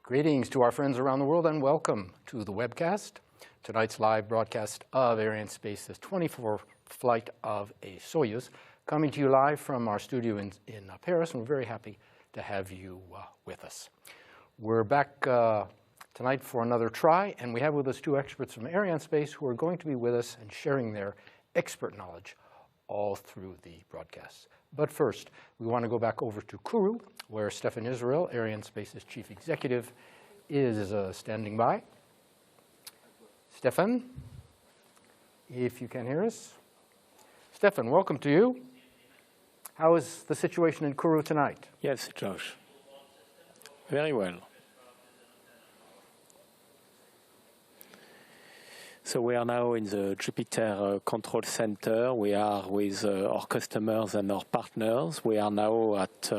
Greetings to our friends around the world and welcome to the webcast. Tonight's live broadcast of Arianespace's 24th flight of a Soyuz, coming to you live from our studio in Paris, and we're very happy to have you with us. We're back tonight for another try, and we have with us two experts from Arianespace who are going to be with us and sharing their expert knowledge all through the broadcast. But first, we want to go back over to Kourou, where Stéphane Israël, Arianespace's chief executive, is standing by. Stéphane, if you can hear us. Stéphane, welcome to you. How is the situation in Kourou tonight? Yes, Josh. Very well. So we are now in the Jupiter Control Center. We are with our customers and our partners. We are now at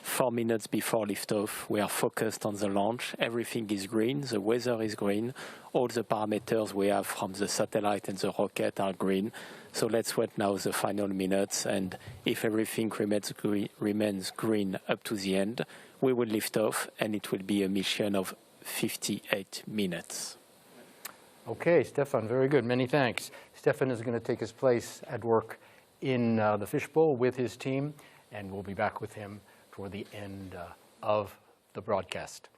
4 minutes before liftoff. We are focused on the launch. Everything is green. The weather is green. All the parameters we have from the satellite and the rocket are green. So let's wait now the final minutes. And if everything remains green up to the end, we will lift off, and it will be a mission of 58 minutes. Okay, Stéphane, very good. Many thanks. Stéphane is going to take his place at work in the fishbowl with his team, and we'll be back with him toward the end of the broadcast.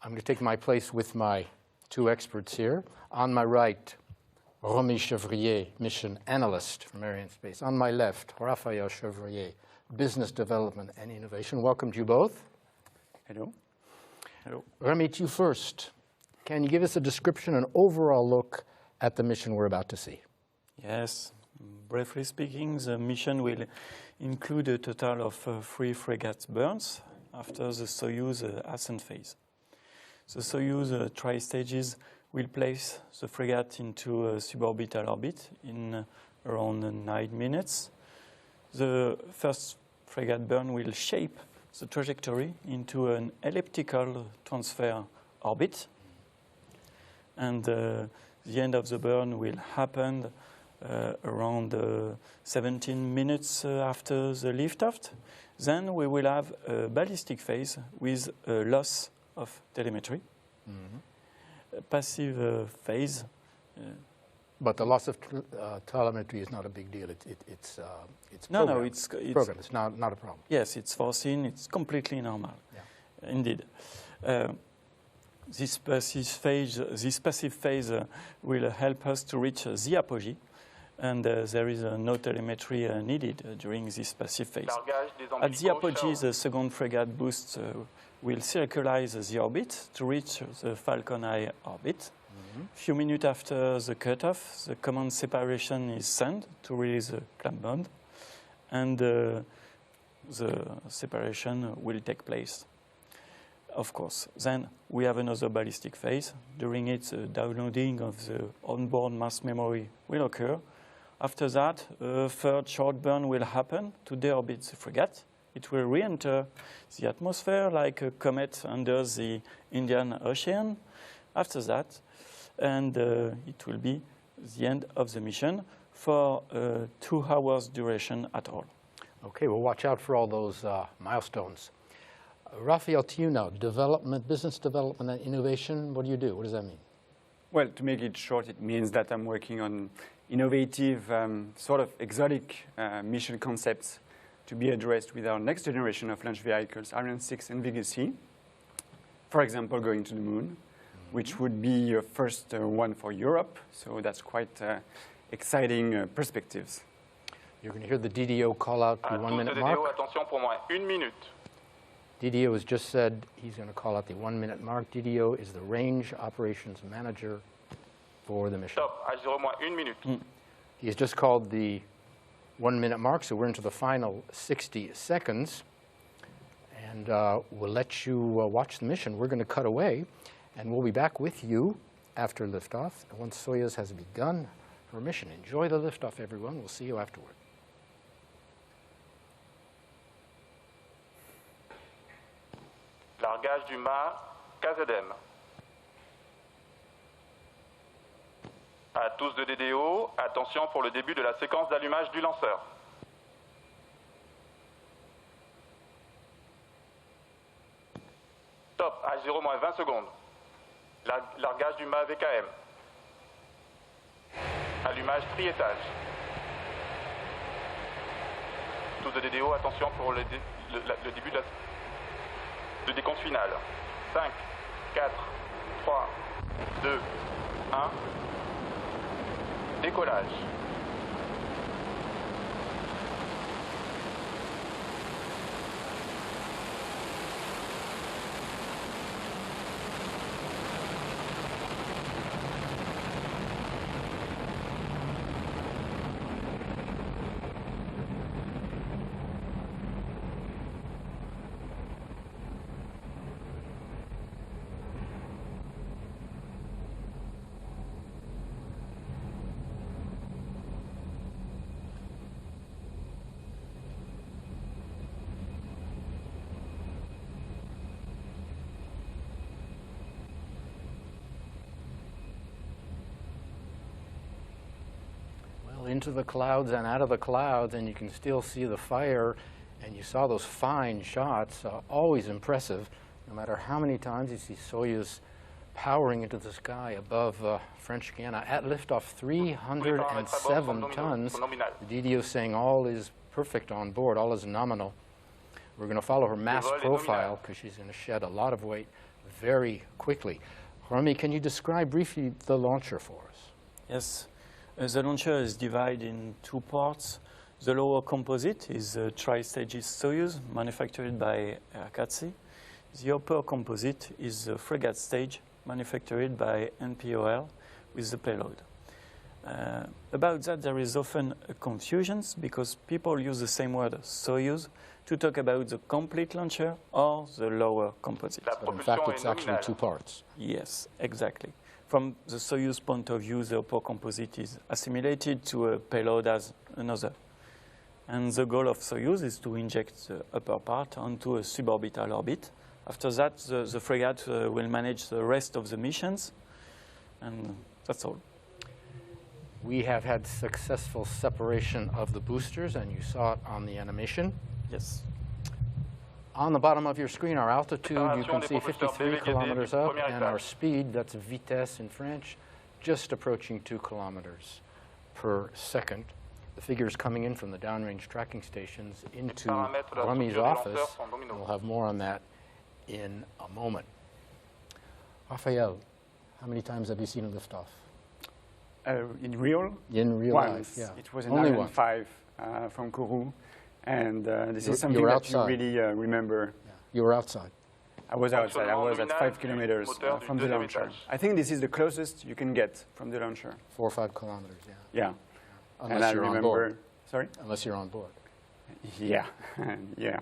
I'm going to take my place with my two experts here. On my right, Romy Chevrier, mission analyst from Arianespace. On my left, Raphael Chevrier, business development and innovation. Welcome to you both. Hello. Hello. Romy, to you first. Can you give us a description, an overall look at the mission we're about to see? Yes. Briefly speaking, the mission will include a total of 3 frigate burns after the Soyuz ascent phase. The Soyuz tri-stages will place the frigate into a suborbital orbit in around 9 minutes. The first frigate burn will shape the trajectory into an elliptical transfer orbit. And the end of the burn will happen around 17 minutes after the liftoff. Then we will have a ballistic phase with a loss of telemetry. A passive phase. But the loss of telemetry is not a big deal. It's program. It's not a problem. Yes, it's foreseen. It's completely normal. Yeah. Indeed. This passive phase will help us to reach the apogee, and there is no telemetry needed during this passive phase. At the apogee, the second frigate boost will circularize the orbit to reach the Falcon Eye orbit. A few minutes after the cutoff, the command separation is sent to release the clamp bond, and the separation will take place. Of course, then we have another ballistic phase. During it, the downloading of the onboard mass memory will occur. After that, a third short burn will happen to deorbit the frigate. It will re-enter the atmosphere like a comet under the Indian Ocean. After that, and it will be the end of the mission for 2 hours duration at all. Okay, well, watch out for all those milestones. Raphael, to you now, development, business development and innovation, what do you do? What does that mean? Well, to make it short, it means that I'm working on innovative, sort of exotic mission concepts to be addressed with our next generation of launch vehicles, Ariane 6 and Vega C. For example, going to the moon, which would be your first one for Europe. So that's quite exciting perspectives. You're going to hear the DDO call out the 1 minute mark. Attention pour moi, 1 minute. DDO has just said he's going to call out the 1 minute mark. DDO is the range operations manager for the mission. Stop, à 1 minute. He has just called the 1 minute mark, so we're into the final 60 seconds. And we'll let you watch the mission. We're going to cut away, and we'll be back with you after liftoff. And once Soyuz has begun her mission. Enjoy the liftoff, everyone. We'll see you afterward. Largage du mât KZM. À tous de DDO, attention pour le début de la séquence d'allumage du lanceur. Top, 0 moins 20 secondes. Largage du mât VKM. Allumage triétage. Tous de DDO, attention pour le début de le décompte final. 5, 4, 3, 2, 1. Décollage. Into the clouds and out of the clouds, and you can still see the fire, and you saw those fine shots, always impressive, no matter how many times you see Soyuz powering into the sky above French Guiana at liftoff, 307 tons. The DDO saying all is perfect on board, all is nominal. We're going to follow her mass profile because she's going to shed a lot of weight very quickly. Rami, can you describe briefly the launcher for us? Yes. The launcher is divided in two parts. The lower composite is a tri-stages Soyuz manufactured by Airbus. The upper composite is a frigate stage manufactured by NPOL with the payload. About that, there is often a confusion because people use the same word Soyuz to talk about the complete launcher or the lower composite. But in fact, it's actually two parts. Yes, exactly. From the Soyuz point of view, the upper composite is assimilated to a payload as another. And the goal of Soyuz is to inject the upper part onto a suborbital orbit. After that, the frigate will manage the rest of the missions, and that's all. We have had successful separation of the boosters, and you saw it on the animation. Yes. On the bottom of your screen, our altitude, you can see 53 kilometers up, and our speed, that's vitesse in French, just approaching 2 kilometers per second. The figures coming in from the downrange tracking stations into Rami's office, and we'll have more on that in a moment. Raphael, how many times have you seen a liftoff? In real? In real Once. life, yeah. It was in Only Ariane one. 5 from Kourou. And this is You something were that you outside. really remember. Yeah. You were outside. I was outside. I was at 5 kilometers from the launcher. I think this is the closest you can get from the launcher. 4 or 5 kilometers, yeah. Yeah. Unless and I you're remember, on board. Sorry? Unless you're on board. Yeah, yeah.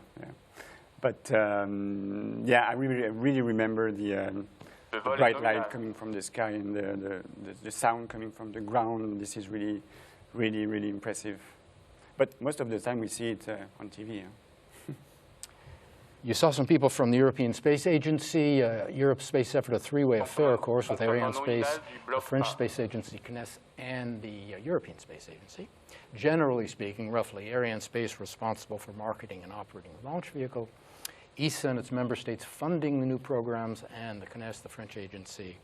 But yeah, I really remember the bright light coming from the sky and the sound coming from the ground. This is really impressive. But most of the time we see it on TV. Yeah. You saw some people from the European Space Agency, Europe Space Effort, a three-way affair, of course, with Arianespace, the French Space Agency, CNES, and the European Space Agency. Generally speaking, roughly, Arianespace responsible for marketing and operating the launch vehicle, ESA and its member states funding the new programs, and the CNES, the French agency,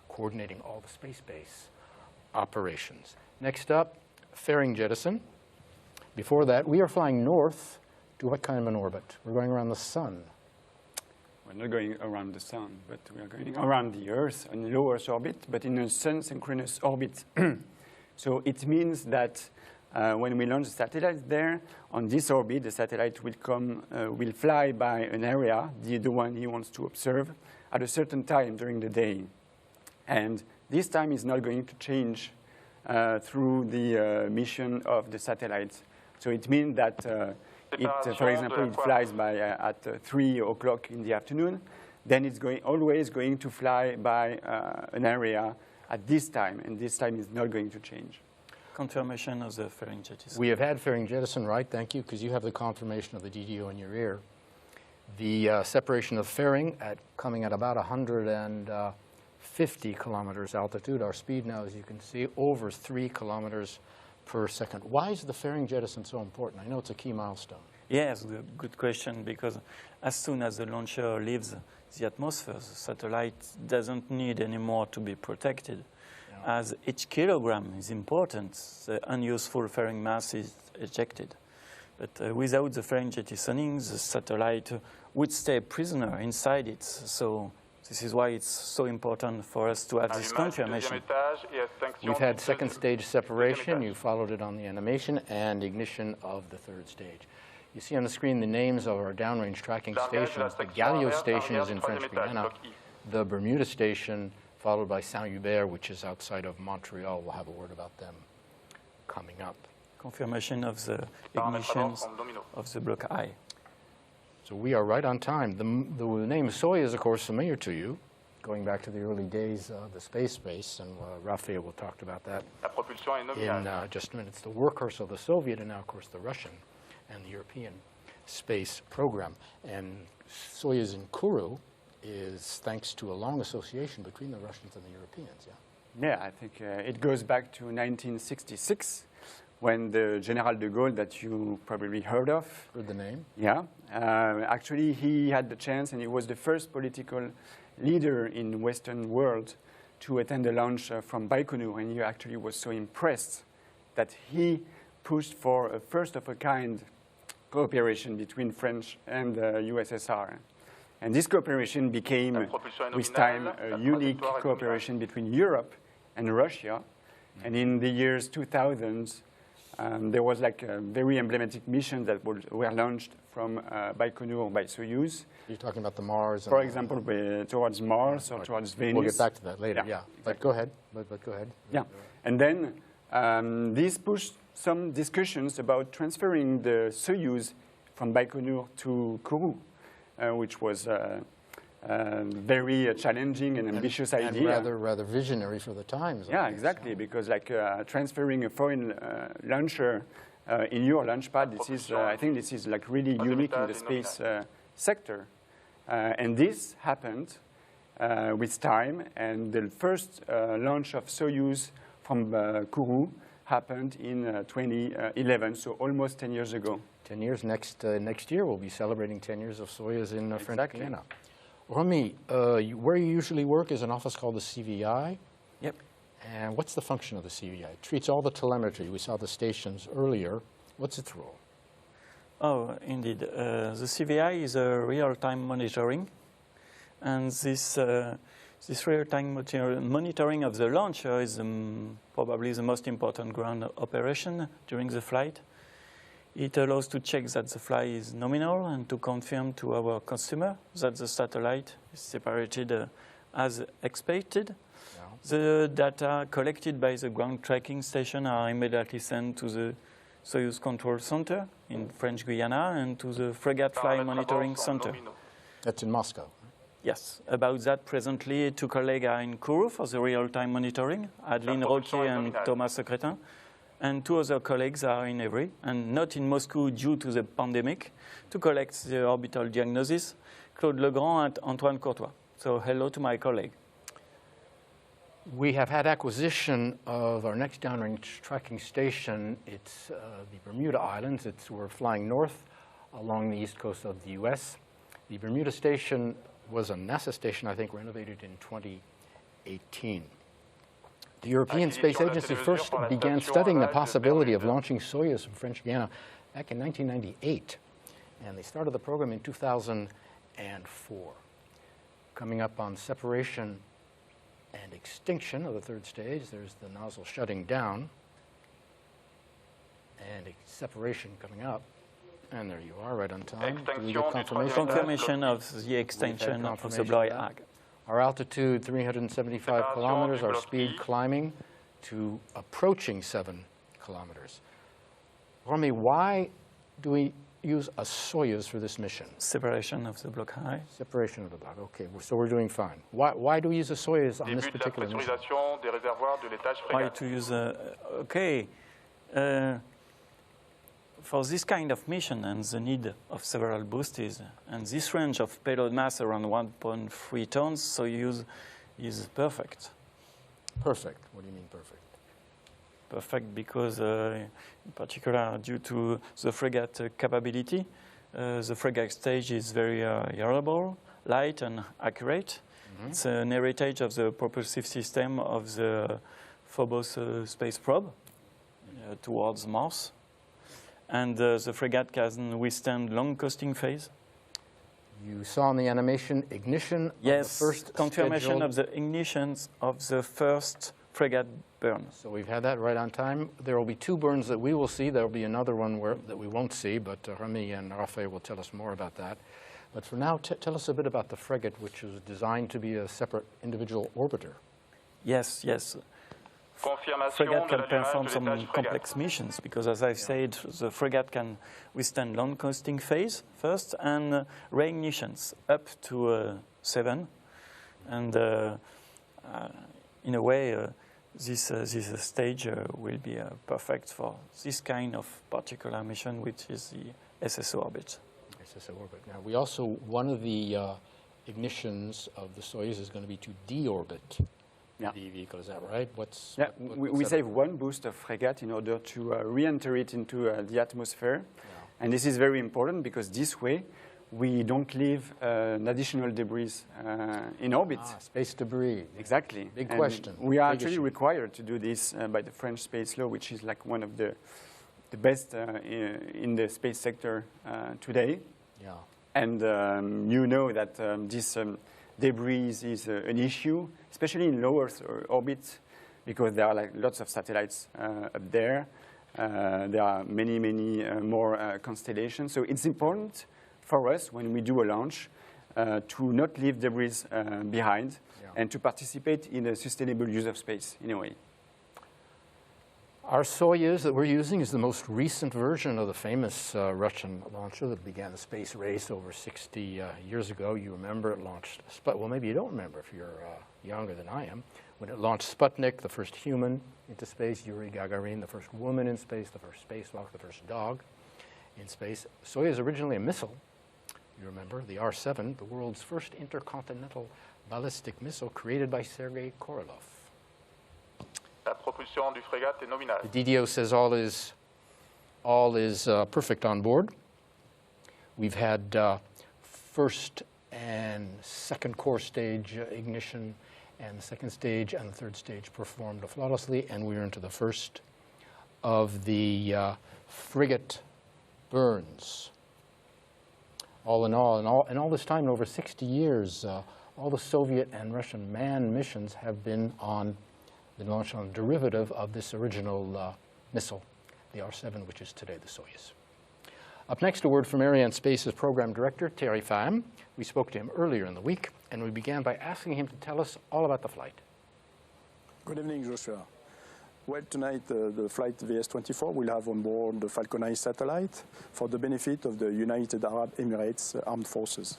coordinating all the space base operations. Next up, fairing jettison. Before that, we are flying north to what kind of an orbit? We're going around the sun. We're not going around the sun, but we are going around the Earth in low Earth orbit, but in a sun-synchronous orbit. So it means that when we launch the satellite there, on this orbit, the satellite will fly by an area, the one he wants to observe, at a certain time during the day. And this time is not going to change through the mission of the satellite. So it means that for example, it flies by at 3 o'clock in the afternoon. Then it's always going to fly by an area at this time, and this time is not going to change. Confirmation of the fairing jettison. We have had fairing jettison, right? Thank you, because you have the confirmation of the DDO in your ear. The separation of fairing coming at about 150 kilometers altitude. Our speed now, as you can see, over 3 kilometers per second. Why is the fairing jettison so important? I know it's a key milestone. Yes, good question, because as soon as the launcher leaves the atmosphere. The satellite doesn't need anymore to be protected, as each kilogram is important. The unuseful fairing mass is ejected. But without the fairing jettisoning, the satellite would stay prisoner inside it. So this is why it's so important for us to have this confirmation. We've had second stage separation. You followed it on the animation, and ignition of the third stage. You see on the screen the names of our downrange tracking stations. The Galileo station is in French Guiana. The Bermuda station, followed by Saint-Hubert, which is outside of Montreal. We'll have a word about them coming up. Confirmation of the ignitions of the block I. So we are right on time. The name Soyuz is, of course, familiar to you, going back to the early days of the space race, and Raphael will talk about that in just a minute. It's the workhorse of the Soviet and now, of course, the Russian and the European space program. And Soyuz in Kourou is thanks to a long association between the Russians and the Europeans, yeah? Yeah, I think it goes back to 1966, when the General de Gaulle, that you probably heard of. Heard the name? Yeah. Actually, he had the chance, and he was the first political leader in the Western world to attend the launch from Baikonur, and he actually was so impressed that he pushed for a first-of-a-kind cooperation between French and USSR. And this cooperation became, with time, a unique cooperation between Europe and Russia. And in the years 2000, there was like a very emblematic mission that were launched from Baikonur by Soyuz. You're talking about the Mars? For example, towards Mars or towards Venus. We'll get back to that later, yeah. Exactly. But go ahead. But go ahead. Yeah. And then this pushed some discussions about transferring the Soyuz from Baikonur to Kourou, which was very challenging and ambitious idea. And rather visionary for the times. Yeah, exactly, because like transferring a foreign launcher in your launch pad, this is, I think this is like really unique in the space sector. And this happened with time, and the first launch of Soyuz from Kourou happened in 2011, so almost 10 years ago. 10 years. Next year, we'll be celebrating 10 years of Soyuz in French Guiana. Rami, where you usually work is an office called the CVI. Yep. And what's the function of the CVI? It treats all the telemetry. We saw the stations earlier. What's its role? Oh, indeed. The CVI is a real-time monitoring. And this real-time monitoring of the launcher is probably the most important ground operation during the flight. It allows to check that the flight is nominal and to confirm to our customer that the satellite is separated as expected. Yeah. The data collected by the ground tracking station are immediately sent to the Soyuz Control Center in French Guiana and to the Frigate Flight Monitoring Center. That's in Moscow. Yes. About that, presently, 2 colleagues are in Kourou for the real-time monitoring, Adeline Roquier and Thomas Secretin. And 2 other colleagues are in Évry, and not in Moscow due to the pandemic, to collect the orbital diagnosis, Claude Legrand and Antoine Courtois. So hello to my colleague. We have had acquisition of our next downrange tracking station. It's the Bermuda Islands. We're flying north along the east coast of the U.S. The Bermuda station was a NASA station, I think, renovated in 2018. The European Space Agency first began studying the possibility of launching Soyuz from French Guiana back in 1998, and they started the program in 2004. Coming up on separation and extinction of the third stage, there's the nozzle shutting down, and separation coming up, and there you are, right on time. Do we get confirmation? Confirmation of the extension of the block I. Our altitude, 375 kilometers, our speed climbing to approaching 7 kilometers. Rami, why do we use a Soyuz for this mission? Separation of the block I. Separation of the block, okay, so we're doing fine. Why do we use a Soyuz on this particular mission? Why to use okay. For this kind of mission and the need of several boosters and this range of payload mass around 1.3 tons, Soyuz is perfect. Perfect? What do you mean perfect? Perfect because, in particular, due to the frigate capability, the frigate stage is very reliable light and accurate. It's an heritage of the propulsive system of the Phobos space probe towards Mars. And the frigate can withstand long coasting phase. You saw in the animation ignition Yes, of the first confirmation scheduled... of the ignitions of the first frigate burn. So we've had that right on time. There will be 2 burns that we will see. There will be another one that we won't see, but Remy and Raphaël will tell us more about that. But for now, tell us a bit about the frigate, which was designed to be a separate individual orbiter. Yes, yes. Confirmation Frigate de can l'allumage perform de some l'étage frégate. complex missions because, as I said, the frigate can withstand long coasting phase first and reignitions up to 7. And in a way, this stage will be perfect for this kind of particular mission, which is the SSO orbit. SSO orbit. Now, we also, one of the ignitions of the Soyuz is going to be to deorbit the vehicle. Is that right? We save 1 boost of frigate in order to re-enter it into the atmosphere. Yeah. And this is very important because this way we don't leave an additional debris in orbit. Space debris. Exactly. Big and question. We are Big actually issue. required to do this by the French space law, which is like one of the best in the space sector today. Yeah. And you know that this debris is an issue, especially in low Earth orbit, because there are like lots of satellites up there. There are many more constellations. So it's important for us when we do a launch to not leave debris behind and to participate in a sustainable use of space in a way. Our Soyuz that we're using is the most recent version of the famous Russian launcher that began the space race over 60 years ago. You remember it launched, well, maybe you don't remember if you're younger than I am, when it launched Sputnik, the first human into space, Yuri Gagarin, the first woman in space, the first spacewalk, the first dog in space. Soyuz originally a missile, you remember, the R-7, the world's first intercontinental ballistic missile created by Sergei Korolev. La propulsion du frégate est nominale. The DDO says all is perfect on board. We've had first and second core stage ignition, and the second stage and the third stage performed flawlessly, and we're into the first of the frigate burns. All in all this time, in over 60 years, all the Soviet and Russian manned missions have been launched on a derivative of this original missile, the R-7, which is today the Soyuz. Up next, a word from Arianespace's program director, Thierry Pham. We spoke to him earlier in the week, and we began by asking him to tell us all about the flight. Good evening, Joshua. Well, tonight the Flight VS24 will have on board the FalconEye satellite for the benefit of the United Arab Emirates Armed Forces.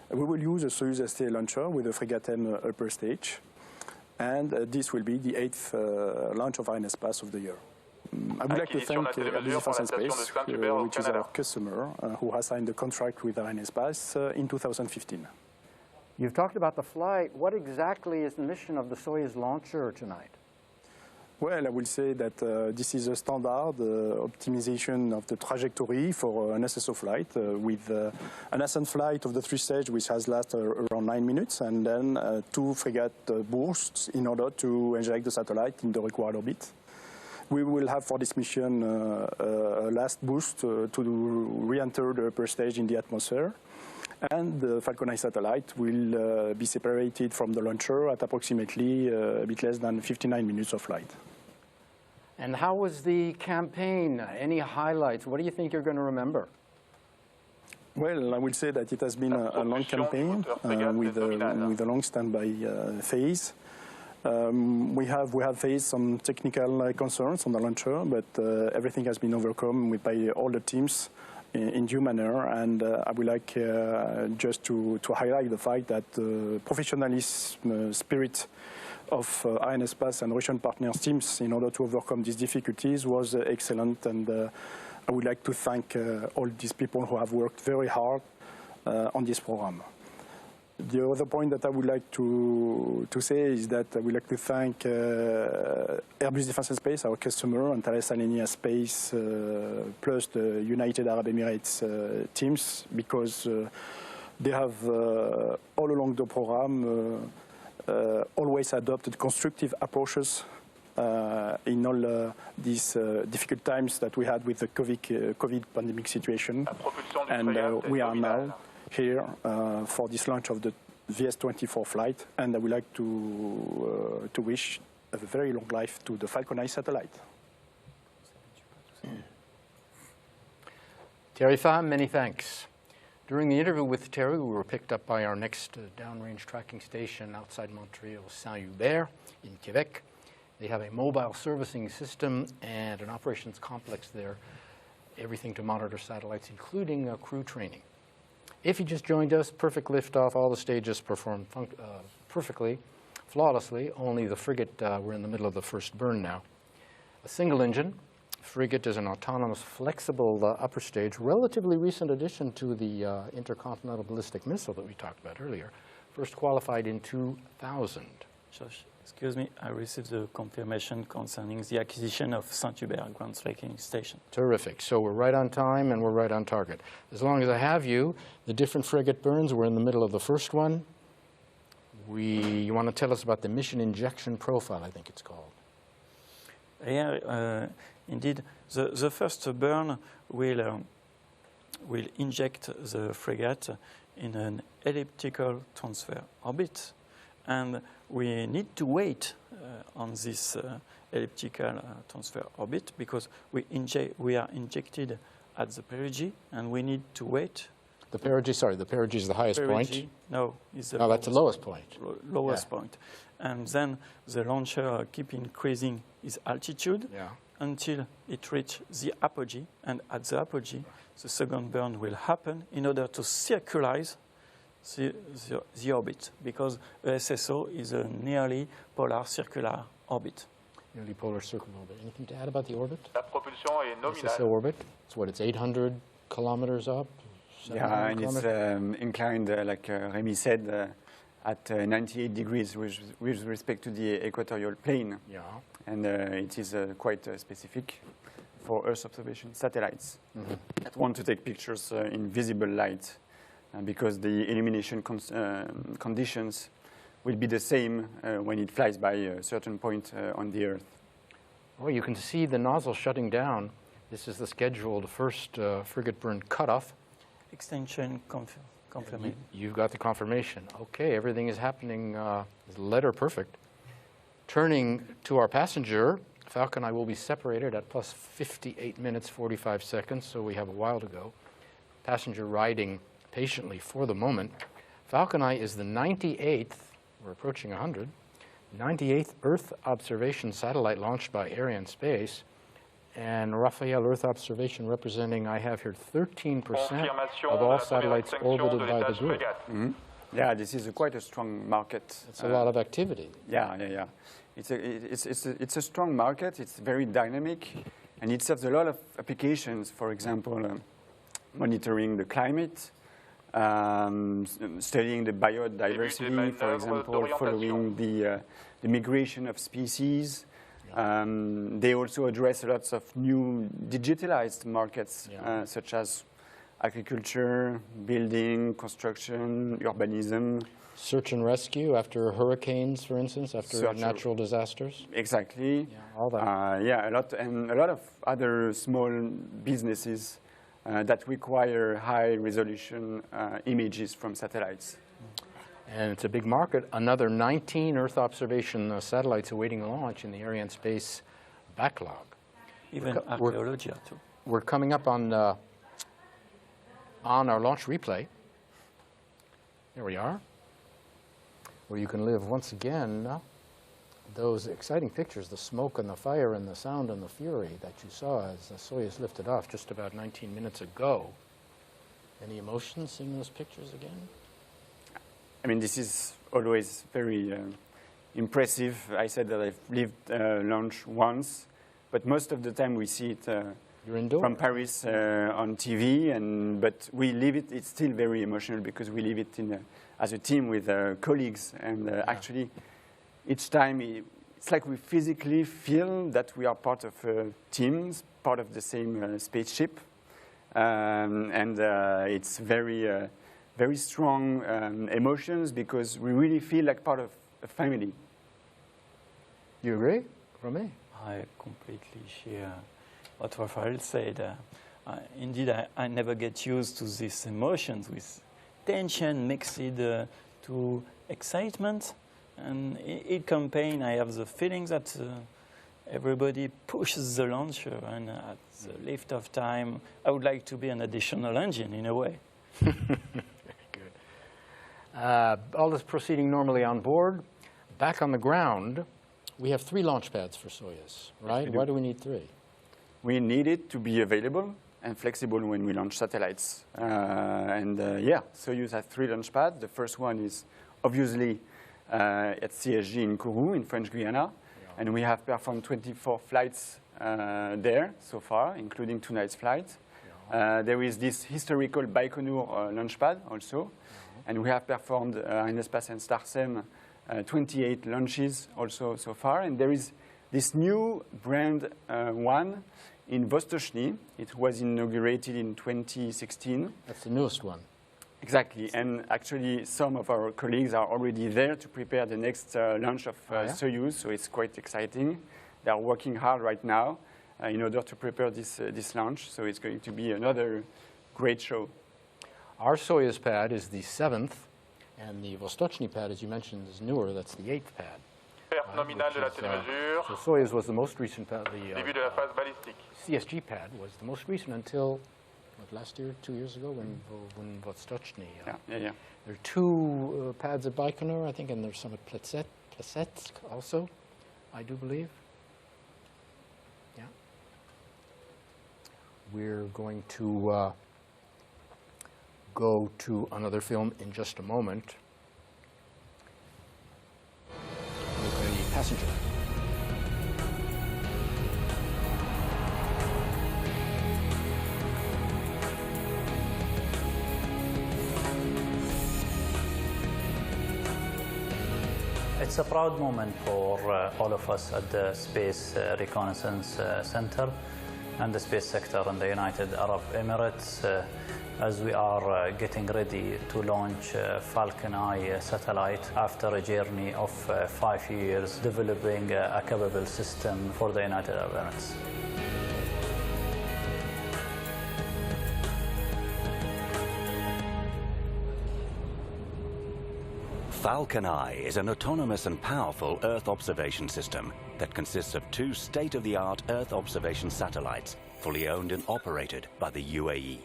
We will use a Soyuz STA launcher with a Frigate M upper stage, and this will be the 8th launch of Arianespace of the year. I would like to thank Airbus Defence and Space, which is our customer, who has signed a contract with Arianespace in 2015. You've talked about the flight. What exactly is the mission of the Soyuz launcher tonight? Well, I will say that this is a standard optimization of the trajectory for an SSO flight with an ascent flight of the 3 stage, which has lasted around 9 minutes, and then 2 frigate boosts in order to inject the satellite in the required orbit. We will have for this mission a last boost to re-enter the upper stage in the atmosphere. And the FalconEye satellite will be separated from the launcher at approximately a bit less than 59 minutes of flight. And how was the campaign? Any highlights? What do you think you're going to remember? Well, I will say that it has been a long campaign with a long standby phase. We have faced some technical concerns on the launcher, but everything has been overcome by all the teams in due manner, and I would like just to highlight the fact that the professionalism spirit of Arianespace and Russian partners teams in order to overcome these difficulties was excellent, and I would like to thank all these people who have worked very hard on this program. The other point that I would like to say is that I would like to thank Airbus Defence and Space, our customer, and Thales Alenia Space, plus the United Arab Emirates teams, because They have, all along the program, always adopted constructive approaches in all these difficult times that we had with the COVID pandemic situation. And we are now here for this launch of the VS24 flight, and I would like to wish a very long life to the FalconEye satellite. Thierry Pham, many thanks. During the interview with Thierry, we were picked up by our next downrange tracking station outside Montreal, Saint-Hubert in Quebec. They have a mobile servicing system and an operations complex there, everything to monitor satellites, including crew training. If you just joined us, perfect liftoff, all the stages performed perfectly, flawlessly, only the frigate, we're in the middle of the first burn now. A single engine. Frigate is an autonomous, flexible upper stage, relatively recent addition to the intercontinental ballistic missile that we talked about earlier, first qualified in 2000. Josh, excuse me, I received the confirmation concerning the acquisition of Saint-Hubert ground tracking station. Terrific. So we're right on time and we're right on target. As long as I have you, the different frigate burns, we're in the middle of the first one. You want to tell us about the mission injection profile, I think it's called. Yeah, indeed, the first burn will inject the frigate in an elliptical transfer orbit, and we need to wait on this elliptical transfer orbit because we are injected at the perigee, and we need to wait. The perigee, sorry, the perigee is the highest point? No, it's the that's the lowest point. Lowest point. And then the launcher keep increasing its altitude until it reaches the apogee. And at the apogee, the second burn will happen in order to circularize the orbit, because a SSO is a nearly polar circular orbit. Nearly polar circular orbit. Anything to add about the orbit? La propulsion est nominale. SSO orbit. It's what, it's 800 kilometers up? Yeah, and it's inclined, like Rémi said, at 98 degrees with respect to the equatorial plane. Yeah. And it is quite specific for Earth observation satellites that want to take pictures in visible light because the illumination conditions will be the same when it flies by a certain point on the Earth. Well, you can see the nozzle shutting down. This is the scheduled first frigate burn cutoff. Extension confirmation. You've got the confirmation. Okay, everything is happening letter perfect. Turning to our passenger, Falcon Eye will be separated at plus 58 minutes, 45 seconds, so we have a while to go. Passenger riding patiently for the moment. Falcon Eye is the 98th, we're approaching 100, 98th Earth observation satellite launched by Arianespace. And Raphael, Earth observation representing, I have here 13% of all satellites orbited by the group. Yeah, this is quite a strong market. It's a lot of activity. Yeah. It's a strong market. It's very dynamic, and it serves a lot of applications. For example, monitoring the climate, studying the biodiversity. For example, following the migration of species. They also address lots of new digitalized markets, such as agriculture, building, construction, urbanism. Search and rescue after hurricanes, for instance, after natural disasters. Exactly. Yeah, all that. A lot of other small businesses that require high-resolution images from satellites. And it's a big market. Another 19 Earth observation satellites awaiting launch in the Arianespace backlog. Even archaeology, too. We're coming up on our launch replay. There we are, where you can live once again those exciting pictures, the smoke and the fire and the sound and the fury that you saw as the Soyuz lifted off just about 19 minutes ago. Any emotions seeing those pictures again? I mean, this is always very impressive. I said that I've lived launch once, but most of the time we see it from Paris on TV, but we live it. It's still very emotional because we live it as a team with colleagues, and actually each time it's like we physically feel that we are part of a team, part of the same spaceship, and it's very very strong emotions because we really feel like part of a family. You agree, Romain? I completely share what Raphael said. Indeed, I never get used to these emotions with tension mixed to excitement. And in campaign, I have the feeling that everybody pushes the launcher, and at the lift-off time, I would like to be an additional engine in a way. Very good. All is proceeding normally on board. Back on the ground, we have 3 launch pads for Soyuz, right? Yes, we do. Why do we need 3? We need it to be available and flexible when we launch satellites. Yeah, Soyuz has 3 launch pads. The first one is obviously at CSG in Kourou in French Guiana. Yeah. And we have performed 24 flights there so far, including 2 nights flights. Yeah. There is this historical Baikonur launch pad also. And we have performed Arianespace and Starsem 28 launches also so far. And there is this new brand one in Vostochny. It was inaugurated in 2016. That's the newest one. Exactly. And actually, some of our colleagues are already there to prepare the next launch of Soyuz. So it's quite exciting. They are working hard right now in order to prepare this launch. So it's going to be another great show. Our Soyuz pad is the 7th, and the Vostochny pad, as you mentioned, is newer. That's the 8th pad. Perte nominale de la télémesure. So Soyuz was the most recent pad. Début de la phase balistique. CSG pad was the most recent until last year, 2 years ago, when Vostochny. Yeah. There are 2 pads at Baikonur, I think, and there's some at Plesetsk also, I do believe. Yeah. We're going to go to another film in just a moment. Look at the passenger. It's a proud moment for all of us at the Space Reconnaissance Center and the space sector in the United Arab Emirates as we are getting ready to launch FalconEye satellite after a journey of 5 years developing a capable system for the United Arab Emirates. Falcon Eye is an autonomous and powerful Earth observation system that consists of 2 state-of-the-art Earth observation satellites, fully owned and operated by the UAE.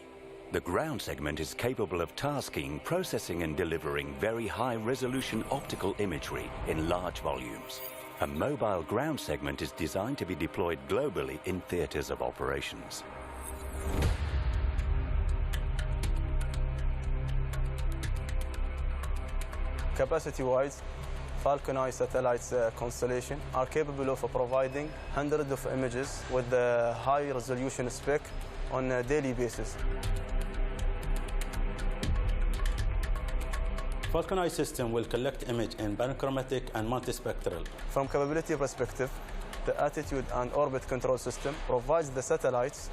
The ground segment is capable of tasking, processing and delivering very high-resolution optical imagery in large volumes. A mobile ground segment is designed to be deployed globally in theaters of operations. Capacity-wise, FalconEye satellites constellation are capable of providing hundreds of images with the high resolution spec on a daily basis. FalconEye system will collect image in panchromatic and multispectral. From capability perspective, the attitude and orbit control system provides the satellites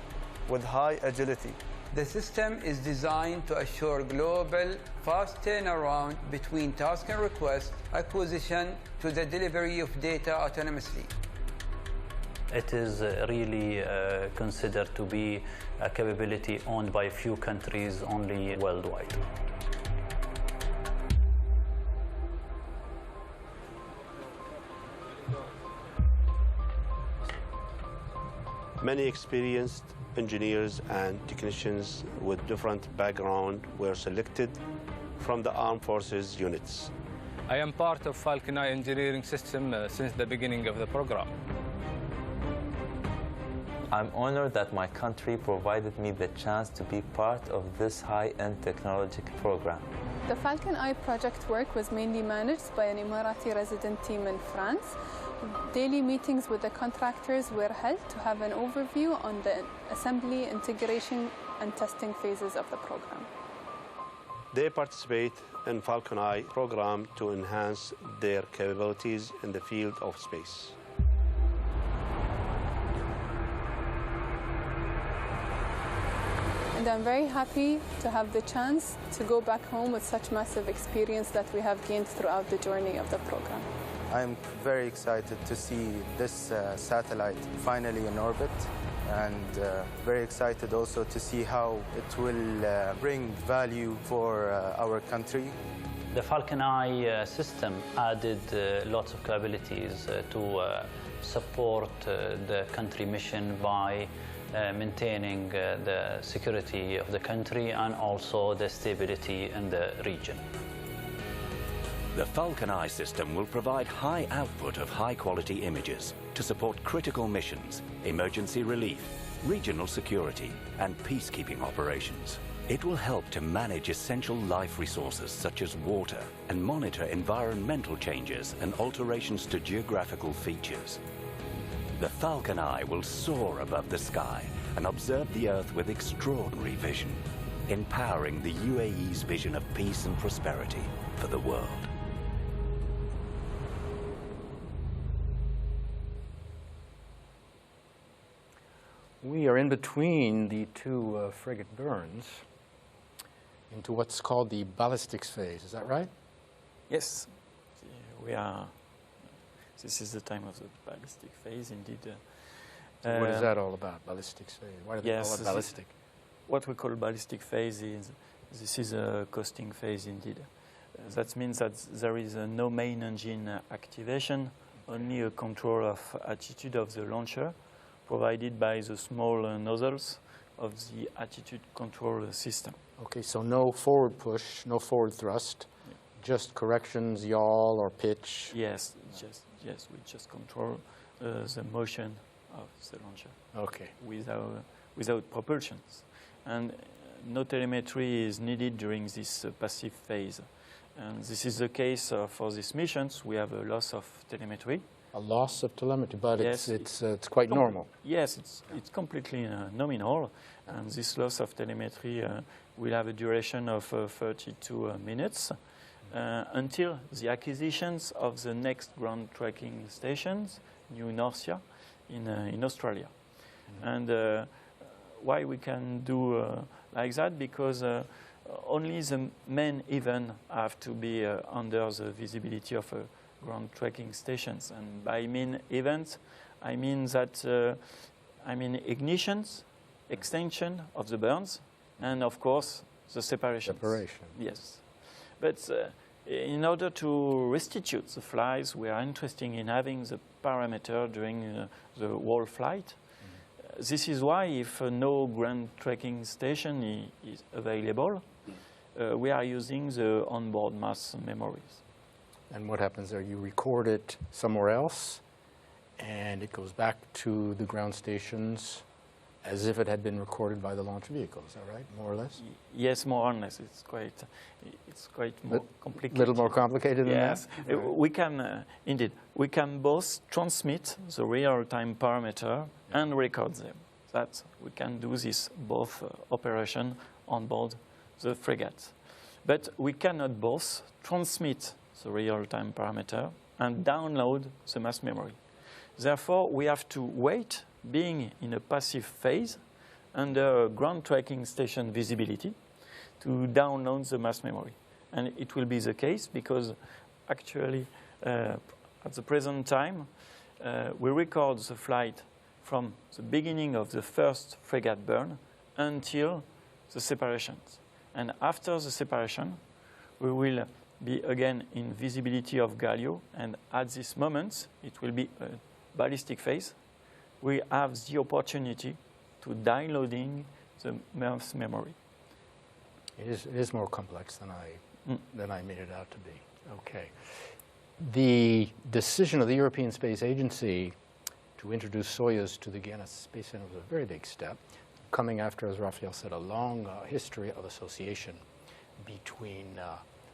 with high agility. The system is designed to assure global, fast turnaround between task and request, acquisition to the delivery of data autonomously. It is really considered to be a capability owned by a few countries only worldwide. Many experienced engineers and technicians with different background were selected from the armed forces units. I am part of FalconEye engineering system since the beginning of the program. I'm honored that my country provided me the chance to be part of this high-end technological program. The FalconEye project work was mainly managed by an Emirati resident team in France. Daily meetings with the contractors were held to have an overview on the assembly, integration, and testing phases of the program. They participate in FalconEye program to enhance their capabilities in the field of space. And I'm very happy to have the chance to go back home with such massive experience that we have gained throughout the journey of the program. I'm very excited to see this satellite finally in orbit, and very excited also to see how it will bring value for our country. The FalconEye system added lots of capabilities to support the country mission by maintaining the security of the country and also the stability in the region. The Falcon Eye system will provide high output of high-quality images to support critical missions, emergency relief, regional security, and peacekeeping operations. It will help to manage essential life resources such as water and monitor environmental changes and alterations to geographical features. The Falcon Eye will soar above the sky and observe the Earth with extraordinary vision, empowering the UAE's vision of peace and prosperity for the world. We are in between the two frigate burns into what's called the ballistics phase. Is that right? Yes, we are. This is the time of the ballistic phase, indeed. What is that all about, ballistics phase? Why do they call it ballistic? What we call ballistic phase is, this is a coasting phase, indeed. That means that there is no main engine activation, only a control of attitude of the launcher, provided by the small nozzles of the attitude control system. Okay, so no forward push, no forward thrust, just corrections, yaw or pitch? Yes, we just control the motion of the launcher. Okay. Without propulsions. And no telemetry is needed during this passive phase. And this is the case for these missions. We have a loss of telemetry. A loss of telemetry, but yes, it's quite normal. Yes, it's completely nominal, and this loss of telemetry will have a duration of 32 minutes until the acquisitions of the next ground tracking stations, New Norcia, in Australia. And why we can do like that? Because only the main event have to be under the visibility of ground tracking stations, and by main events, I mean that ignitions, extension of the burns, and of course the separation. Yes, but in order to restitute the flies, we are interested in having the parameter during the whole flight. This is why, if no ground tracking station is available, we are using the onboard mass memories. And what happens there? You record it somewhere else, and it goes back to the ground stations as if it had been recorded by the launch vehicle. Is that right, more or less? Yes, more or less. It's quite more complicated. A little more complicated than that? Yes, we can, indeed, we can both transmit the real-time parameter and record them. That we can do this both operation on board the frigate. But we cannot both transmit the real-time parameter and download the mass memory. Therefore, we have to wait, being in a passive phase, under ground tracking station visibility, to download the mass memory. And it will be the case because actually, at the present time, we record the flight from the beginning of the first frigate burn until the separations. And after the separation, we will be again in visibility of Galileo, and at this moment, it will be a ballistic phase. We have the opportunity to downloading the mass memory. It is more complex than I made it out to be. Okay. The decision of the European Space Agency to introduce Soyuz to the Guiana Space Center was a very big step, coming after, as Raphael said, a long history of association between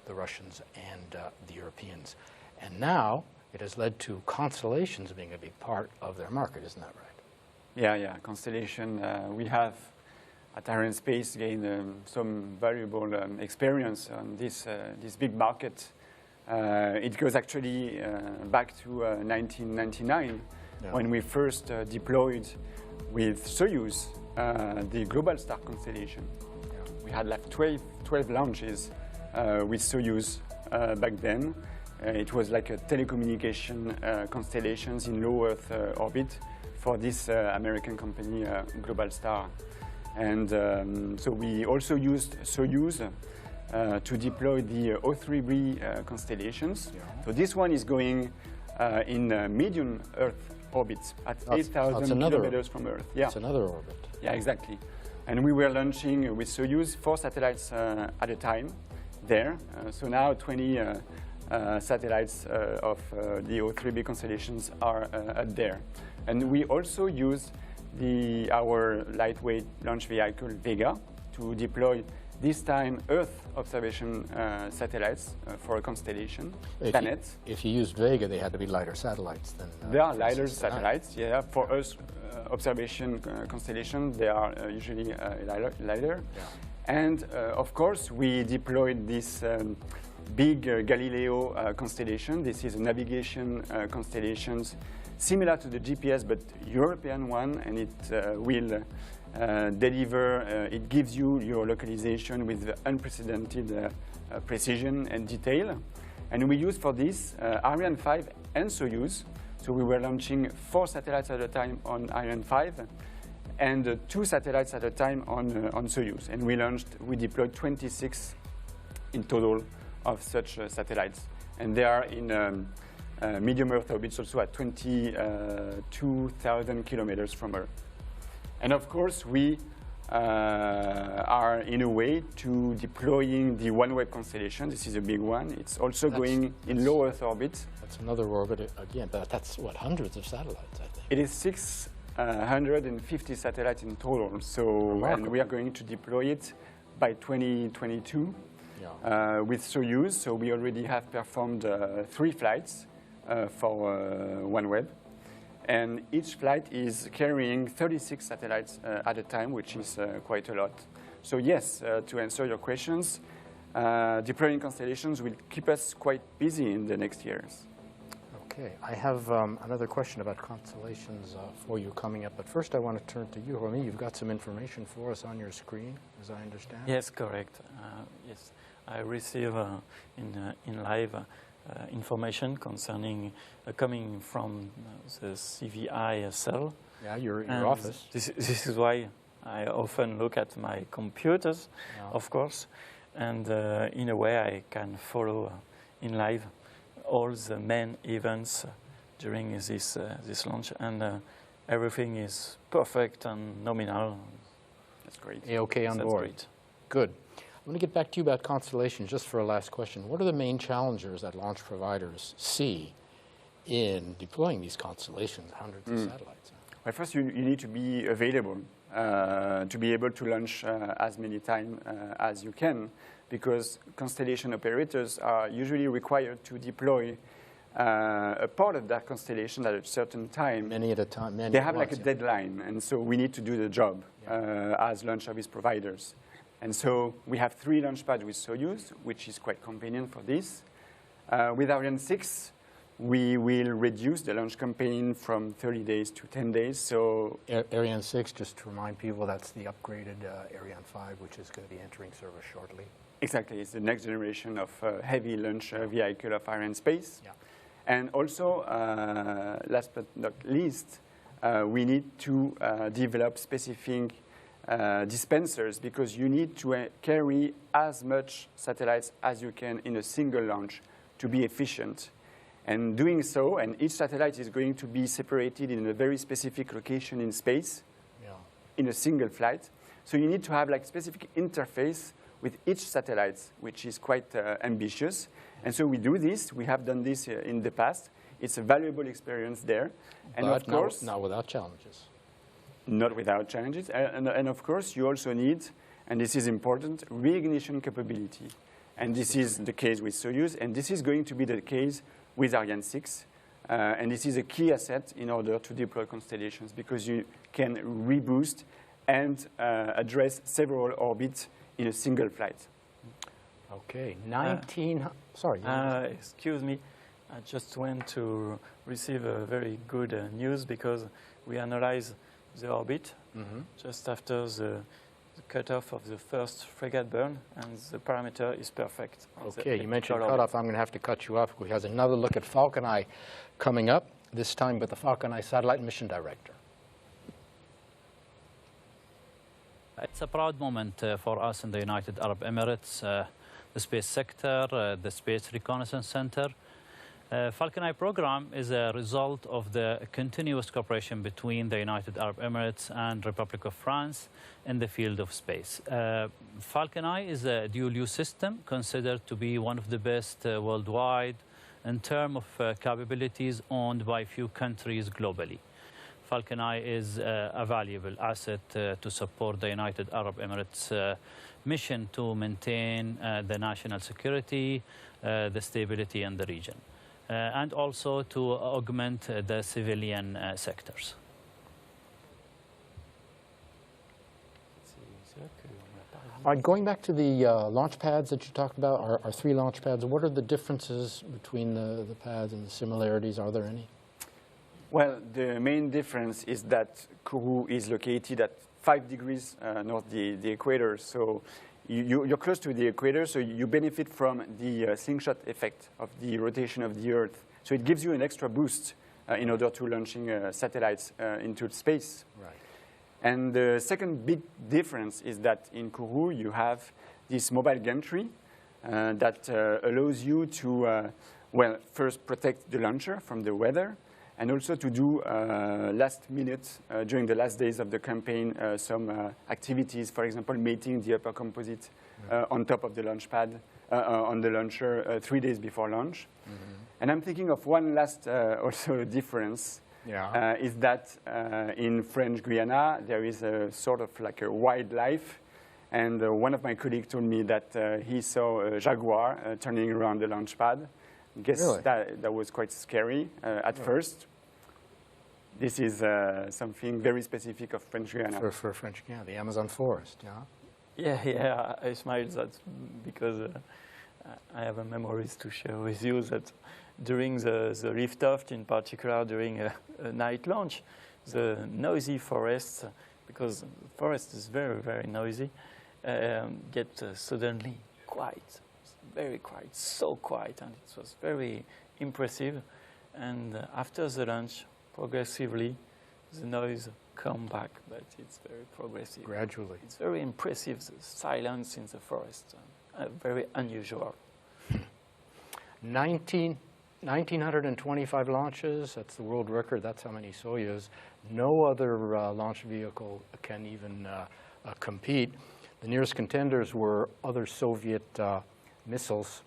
the Russians and the Europeans. And now it has led to constellations being a big part of their market, isn't that right? Yeah, constellation. We have at Arianespace gained some valuable experience on this big market. It goes actually back to 1999 when we first deployed with Soyuz the Global Star constellation. We had like 12 launches with Soyuz back then. It was like a telecommunication constellations in low Earth orbit for this American company, Global Star. And so we also used Soyuz to deploy the O3B constellations. So this one is going in medium Earth orbit at 8,000 kilometers from Earth. Yeah, it's another orbit. Yeah, exactly. And we were launching with Soyuz 4 satellites at a time there. So now 20 satellites of the O3B constellations are up there. And we also use our lightweight launch vehicle Vega to deploy this time Earth observation satellites for a constellation, planets. If you used Vega, they had to be lighter satellites than... They are lighter satellites, yeah. For Earth observation constellation, they are usually lighter. Yeah. And of course, we deployed this big Galileo constellation. This is a navigation constellation similar to the GPS, but European one, and it will deliver, it gives you your localization with unprecedented precision and detail. And we use for this Ariane 5 and Soyuz. So we were launching 4 satellites at a time on Ariane 5 and 2 satellites at a time on Soyuz. And we deployed 26 in total of such satellites. And they are in medium Earth orbits also at 22,000 kilometers from Earth. And of course, we are in a way to deploying the OneWeb constellation. This is a big one. It's also going in low Earth orbit. That's another orbit again, but that's what, hundreds of satellites, I think. It is 650 satellites in total. So, and we are going to deploy it by 2022 with Soyuz. So we already have performed 3 flights for OneWeb. And each flight is carrying 36 satellites at a time, which is quite a lot. So yes, to answer your questions, deploying constellations will keep us quite busy in the next years. Okay, I have another question about constellations for you coming up. But first I want to turn to you, Romy. You've got some information for us on your screen, as I understand. Yes, correct. Yes, I receive in live information concerning coming from the CVI cell. Yeah, your office. This is why I often look at my computers, of course, and in a way I can follow in live all the main events during this launch, and everything is perfect and nominal. That's great. Okay on board. Great. Good. I want to get back to you about constellations just for a last question. What are the main challenges that launch providers see in deploying these constellations, hundreds of satellites? Well, first, you need to be available to be able to launch as many times as you can, because constellation operators are usually required to deploy a part of that constellation at a certain time. Many at a time. They have like a deadline, and so we need to do the job as launch service providers. And so we have 3 launch pads with Soyuz, which is quite convenient for this. With Ariane 6, we will reduce the launch campaign from 30 days to 10 days. So Ariane 6, just to remind people, that's the upgraded Ariane 5, which is going to be entering service shortly. Exactly. It's the next generation of heavy launch vehicle of Arianespace. Yeah. And also, last but not least, we need to develop specific dispensers, because you need to carry as much satellites as you can in a single launch to be efficient. And doing so, and each satellite is going to be separated in a very specific location in space in a single flight. So you need to have like specific interface with each satellite, which is quite ambitious. And so we do this. We have done this in the past. It's a valuable experience there. And but of course, not without challenges. Not without challenges. And of course, you also need, and this is important, reignition capability. And this is the case with Soyuz, and this is going to be the case with Ariane 6. And this is a key asset in order to deploy constellations, because you can reboost and address several orbits in a single flight. Okay, sorry. Excuse me. I just went to receive a very good news because we analyzed the orbit just after the cutoff of the first frigate burn, and the parameter is perfect. Okay, you mentioned cutoff. I'm going to have to cut you off. We have another look at FalconEye coming up, this time with the FalconEye Satellite Mission Director. It's a proud moment for us in the United Arab Emirates, the space sector, the Space Reconnaissance Center. FalconEye program is a result of the continuous cooperation between the United Arab Emirates and Republic of France in the field of space. FalconEye is a dual-use system considered to be one of the best worldwide in terms of capabilities owned by few countries globally. FalconEye is a valuable asset to support the United Arab Emirates mission to maintain the national security, the stability in the region. And also to augment the civilian sectors. All right, going back to the launch pads that you talked about, our 3 launch pads, what are the differences between the pads and the similarities? Are there any? Well, the main difference is that Kourou is located at 5 degrees north the equator. So you're close to the equator, so you benefit from the slingshot effect of the rotation of the Earth. So it gives you an extra boost in order to launching satellites into space. Right. And the second big difference is that in Kourou you have this mobile gantry that allows you to, well, first protect the launcher from the weather, and also to do last minute, during the last days of the campaign, some activities, for example, mating the upper composite on top of the launch pad, on the launcher 3 days before launch. And I'm thinking of one last also difference, is that in French Guiana, there is a sort of like a wildlife. And one of my colleagues told me that he saw a jaguar turning around the launch pad. I guess really? that was quite scary at first. This is something very specific of French Guiana. For French Guiana, the Amazon forest, yeah? Yeah, I smiled that because I have memories to share with you that during the liftoff, in particular during a night launch, the noisy forest, because the forest is very, very noisy, get suddenly quiet. Very quiet, so quiet, and it was very impressive. And after the launch, progressively, the noise come back, but it's very progressive. Gradually. It's very impressive, the silence in the forest, very unusual. 1,925 launches, that's the world record, that's how many Soyuz. No other launch vehicle can even compete. The nearest contenders were other Soviet missiles,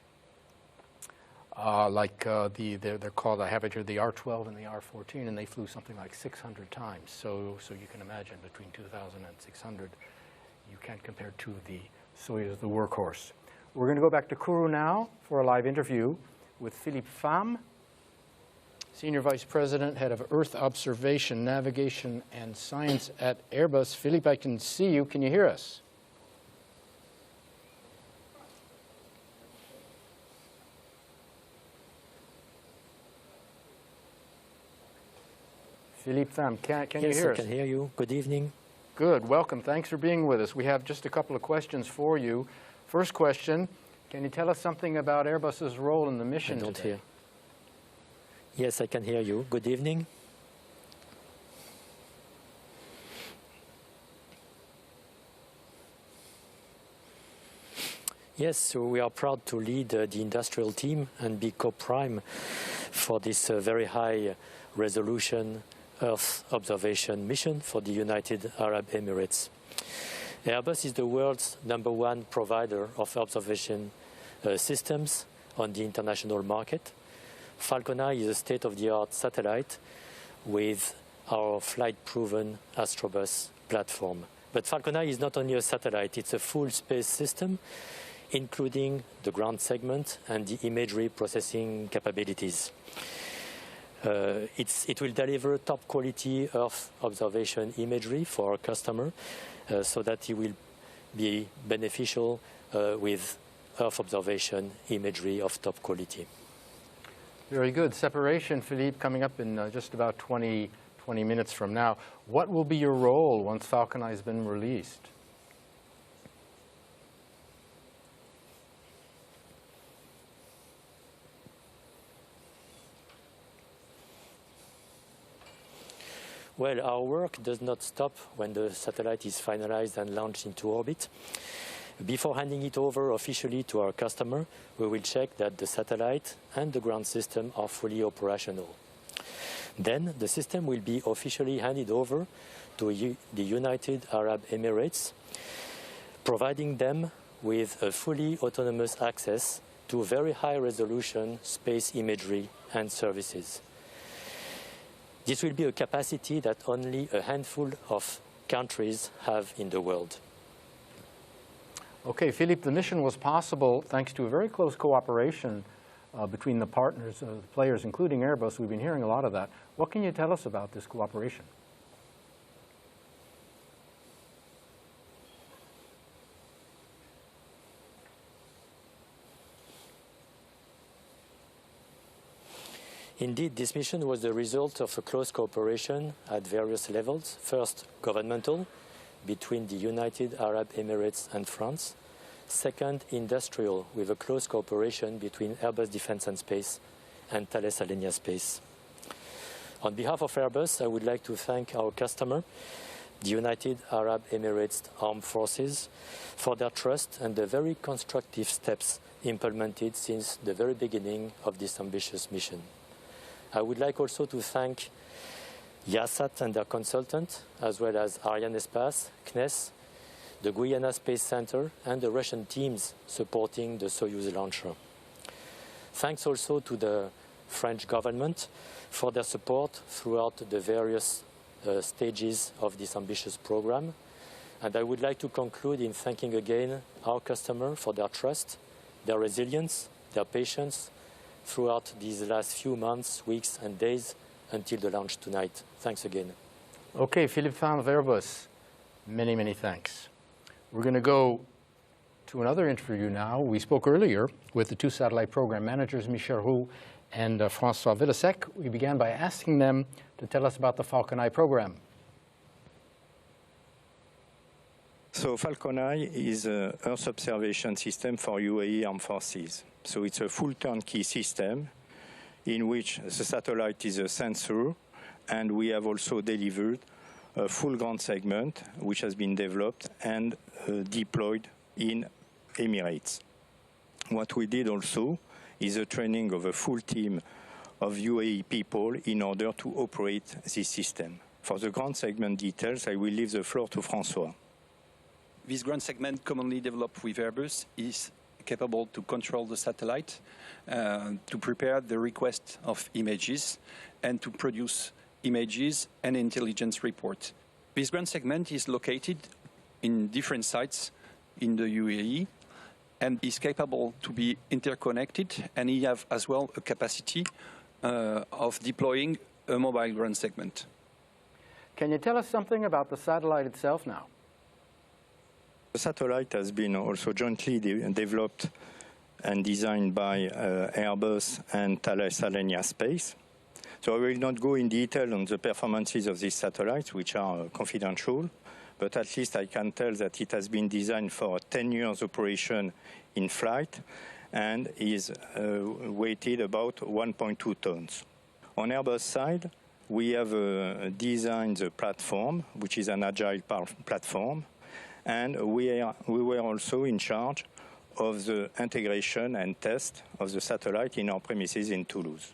like they're called, I have it here, the R-12 and the R-14, and they flew something like 600 times. So you can imagine between 2,000 and 600, you can't compare to the Soyuz, the workhorse. We're going to go back to Kourou now for a live interview with Philippe Pham, Senior Vice President, Head of Earth Observation, Navigation, and Science at Airbus. Philippe, I can see you. Can you hear us? Philippe Pham, can you hear us? Yes, I can hear you. Good evening. Good. Welcome. Thanks for being with us. We have just a couple of questions for you. First question, can you tell us something about Airbus's role in the mission I don't today? hear. Yes, I can hear you. Good evening. Yes, so we are proud to lead the industrial team and be co-prime for this very high resolution Earth observation mission for the United Arab Emirates. Airbus is the world's #1 provider of observation systems on the international market. FalconEye is a state-of-the-art satellite with our flight-proven Astrobus platform. But FalconEye is not only a satellite, it's a full space system, including the ground segment and the imagery processing capabilities. It will deliver top-quality Earth observation imagery for our customer so that it will be beneficial with Earth observation imagery of top quality. Very good. Separation, Philippe, coming up in just about 20 minutes from now. What will be your role once FalconEye has been released? Well, our work does not stop when the satellite is finalized and launched into orbit. Before handing it over officially to our customer, we will check that the satellite and the ground system are fully operational. Then the system will be officially handed over to the United Arab Emirates, providing them with a fully autonomous access to very high-resolution space imagery and services. This will be a capacity that only a handful of countries have in the world. Okay, Philippe, the mission was possible thanks to a very close cooperation between the partners, the players, including Airbus. We've been hearing a lot of that. What can you tell us about this cooperation? Indeed, this mission was the result of a close cooperation at various levels. First, governmental, between the United Arab Emirates and France. Second, industrial, with a close cooperation between Airbus Defence and Space and Thales Alenia Space. On behalf of Airbus, I would like to thank our customer, the United Arab Emirates Armed Forces, for their trust and the very constructive steps implemented since the very beginning of this ambitious mission. I would like also to thank YASAT and their consultant, as well as Arianespace, CNES, the Guiana Space Center, and the Russian teams supporting the Soyuz launcher. Thanks also to the French government for their support throughout the various stages of this ambitious program. And I would like to conclude in thanking again our customer for their trust, their resilience, their patience throughout these last few months, weeks, and days until the launch tonight. Thanks again. Okay, Philippe Fan of Airbus, many, many thanks. We're going to go to another interview now. We spoke earlier with the two satellite program managers, Michel Roux and François Villasec. We began by asking them to tell us about the FalconEye program. So FalconEye is an Earth observation system for UAE Armed Forces. So it's a full turnkey system in which the satellite is a sensor, and we have also delivered a full ground segment which has been developed and deployed in Emirates. What we did also is a training of a full team of UAE people in order to operate this system. For the ground segment details, I will leave the floor to François. This ground segment, commonly developed with Airbus, is capable to control the satellite, to prepare the request of images, and to produce images and intelligence reports. This ground segment is located in different sites in the UAE and is capable to be interconnected, and we have as well a capacity of deploying a mobile ground segment. Can you tell us something about the satellite itself now? The satellite has been also jointly developed and designed by Airbus and Thales Alenia Space. So I will not go in detail on the performances of these satellites, which are confidential, but at least I can tell that it has been designed for a 10 years operation in flight and is weighted about 1.2 tons. On Airbus side, we have designed the platform, which is an agile platform, and we were also in charge of the integration and test of the satellite in our premises in Toulouse.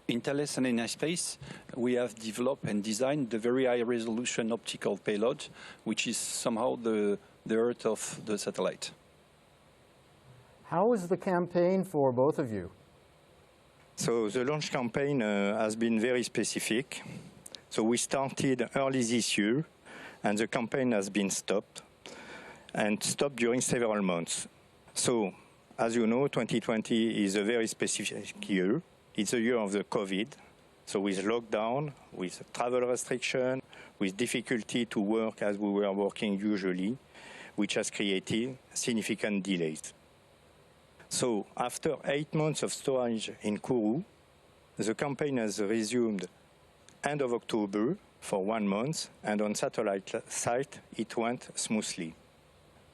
In Thales and Arianespace, we have developed and designed the very high-resolution optical payload, which is somehow the heart of the satellite. How was the campaign for both of you? So the launch campaign has been very specific. So we started early this year, and the campaign has been stopped during several months. So, as you know, 2020 is a very specific year. It's a year of the COVID, so with lockdown, with travel restriction, with difficulty to work as we were working usually, which has created significant delays. So, after 8 months of storage in Kourou, The campaign has resumed end of October for 1 month, and on satellite site it went smoothly.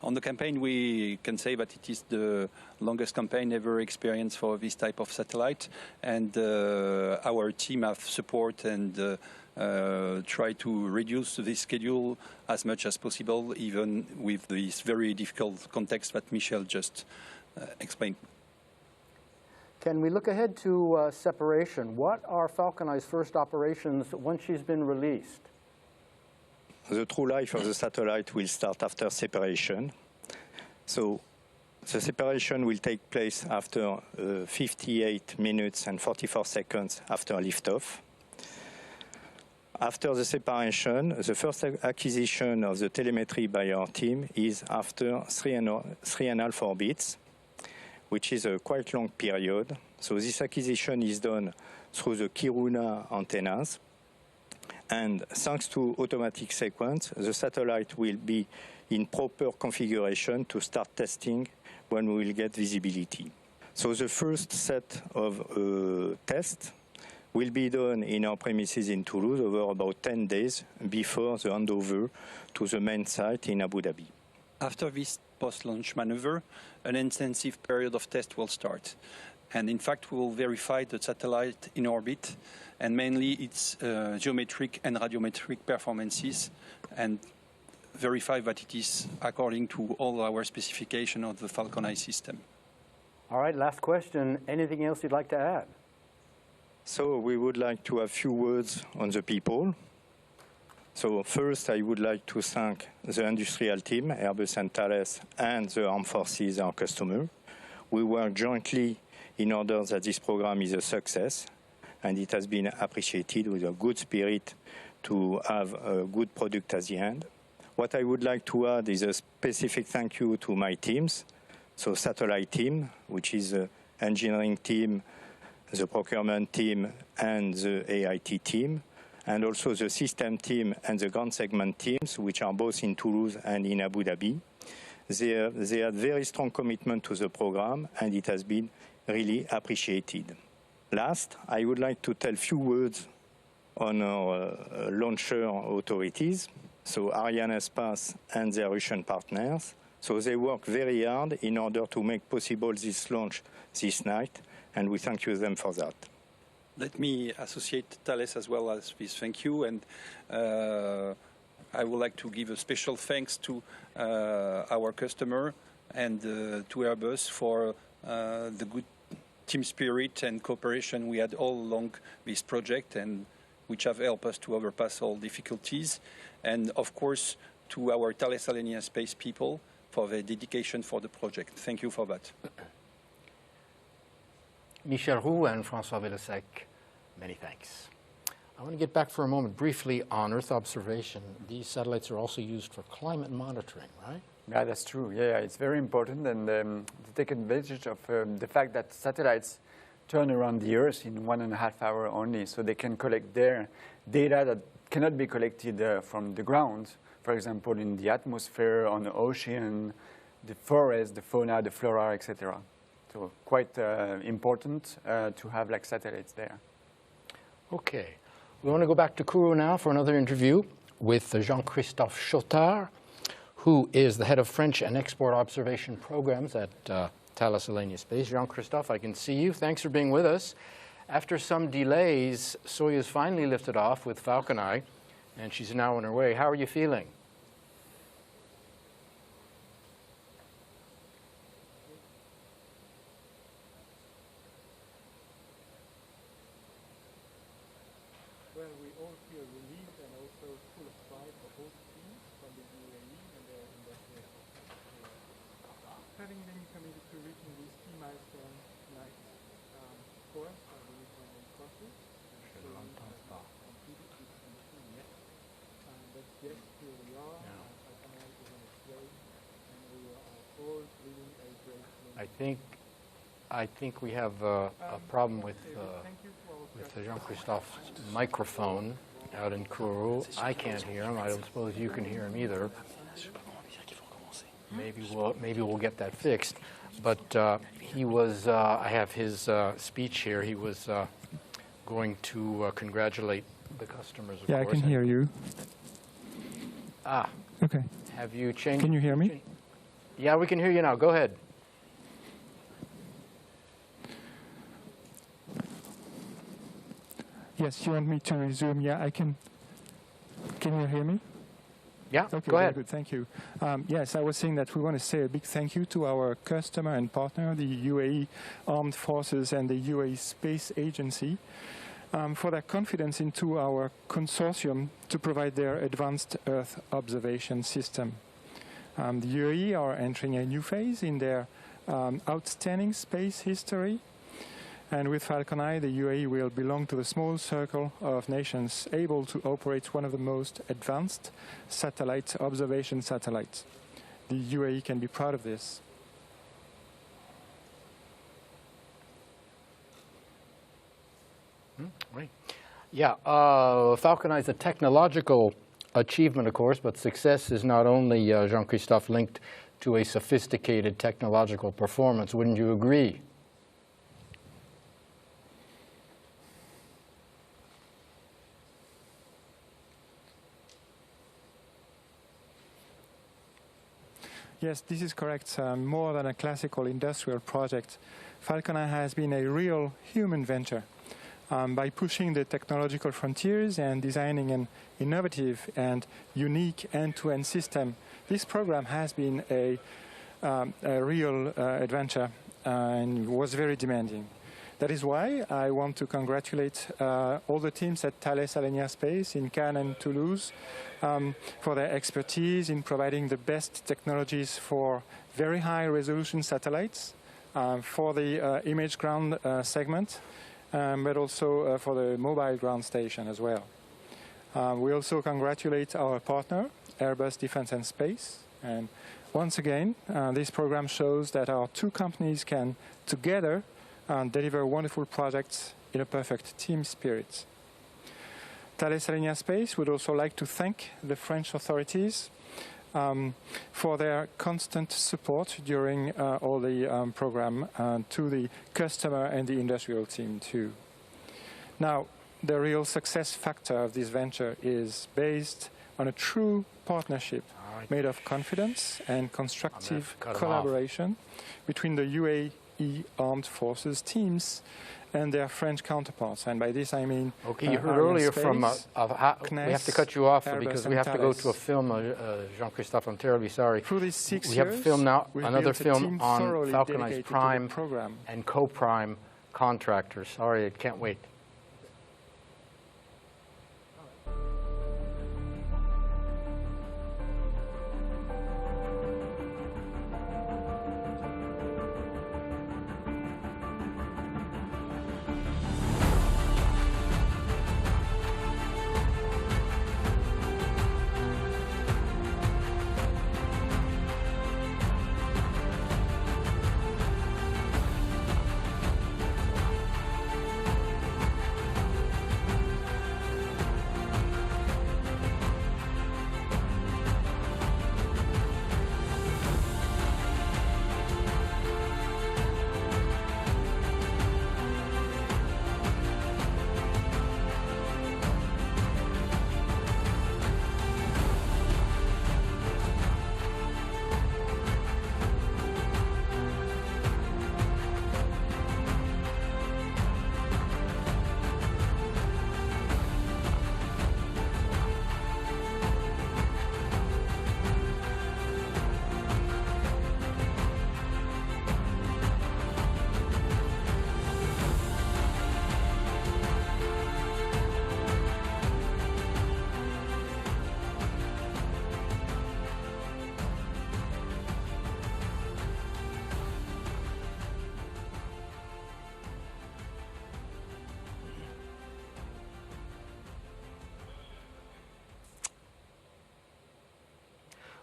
On the campaign, we can say that it is the longest campaign ever experienced for this type of satellite, and our team have support and try to reduce the schedule as much as possible, even with this very difficult context that Michel just explained. Can we look ahead to separation? What are FalconEye's first operations once she's been released? The true life of the satellite will start after separation. So the separation will take place after 58 minutes and 44 seconds after liftoff. After the separation, the first acquisition of the telemetry by our team is after 3.5 orbits, which is a quite long period. So this acquisition is done through the Kiruna antennas. And thanks to automatic sequence, the satellite will be in proper configuration to start testing when we will get visibility. So the first set of tests will be done in our premises in Toulouse over about 10 days before the handover to the main site in Abu Dhabi. After this post-launch maneuver, an intensive period of test will start. And in fact, we will verify the satellite in orbit and mainly its geometric and radiometric performances and verify that it is according to all our specification of the FalconEye system. All right, last question. Anything else you'd like to add? So we would like to have a few words on the people. So first, I would like to thank the industrial team, Airbus and Thales, and the armed forces, our customer. We work jointly in order that this program is a success, and it has been appreciated with a good spirit to have a good product at the end. What I would like to add is a specific thank you to my teams, so satellite team, which is the engineering team, the procurement team, and the AIT team, and also the system team and the ground segment teams, which are both in Toulouse and in Abu Dhabi. They had very strong commitment to the program, and it has been really appreciated. Last, I would like to tell a few words on our launcher authorities, so Arianespace and their Russian partners. So they work very hard in order to make possible this launch this night, and we thank you them for that. Let me associate Thales as well as this thank you, and I would like to give a special thanks to our customer and to Airbus for the good team spirit and cooperation we had all along this project, and which have helped us to overpass all difficulties. And of course, to our Thales Alenia space people for their dedication for the project. Thank you for that. Michel Roux and François Villesec, many thanks. I want to get back for a moment briefly on Earth observation. These satellites are also used for climate monitoring, right? Yeah, that's true. Yeah, it's very important, and to take advantage of the fact that satellites turn around the Earth in 1.5 hours only, so they can collect their data that cannot be collected from the ground, for example, in the atmosphere, on the ocean, the forest, the fauna, the flora, etc. So quite important to have like satellites there. Okay. We want to go back to Kourou now for another interview with Jean-Christophe Chotard, who is the head of French and export observation programs at Thales Alenia Space. Jean-Christophe, I can see you. Thanks for being with us. After some delays, Soyuz finally lifted off with FalconEye, and she's now on her way. How are you feeling? Well, we all feel relieved and also full of pride for both teams from the UAE and their industrial having been committed to reaching these key milestones tonight. Of course, we need to remain cautious. Completed this mission yet. But yes, here we are. FalconEye is on its way, and we are all living a great moment. I think we have a problem with Jean-Christophe's microphone out in Kourou. I can't hear him. I don't suppose you can hear him either. Maybe we'll get that fixed. But he was. I have his speech here. He was going to congratulate the customers, of Yeah, course. I can hear you. Ah. Okay. Have you changed? Can you hear me? Yeah, we can hear you now. Go ahead. Yes, you want me to resume? Yeah, I can. Can you hear me? Yeah, okay, go ahead. Very good, thank you. Yes, I was saying that we want to say a big thank you to our customer and partner, the UAE Armed Forces and the UAE Space Agency, for their confidence into our consortium to provide their advanced Earth observation system. The UAE are entering a new phase in their outstanding space history. And with FalconEye, the UAE will belong to the small circle of nations able to operate one of the most advanced observation satellites. The UAE can be proud of this. Right. Yeah, FalconEye is a technological achievement, of course, but success is not only, Jean-Christophe, linked to a sophisticated technological performance. Wouldn't you agree? Yes, this is correct. More than a classical industrial project, FalconEye has been a real human venture. By pushing the technological frontiers and designing an innovative and unique end-to-end system, this program has been a real adventure and was very demanding. That is why I want to congratulate all the teams at Thales Alenia Space in Cannes and Toulouse for their expertise in providing the best technologies for very high resolution satellites, for the image ground segment, but also for the mobile ground station as well. We also congratulate our partner, Airbus Defence and Space. And once again, this program shows that our two companies can together deliver wonderful projects in a perfect team spirit. Thales Alenia Space would also like to thank the French authorities for their constant support during all the program, to the customer and the industrial team too. Now, the real success factor of this venture is based on a true partnership made of confidence and constructive collaboration between the UAE Armed Forces teams and their French counterparts. And by this I mean okay, you heard earlier from CNES, we have to cut you off Airbus because we have to go to a film. Jean-Christophe, I'm terribly sorry. Through these 6 we have a film now, another film on FalconEye's prime program and co-prime contractors. Sorry, I can't wait.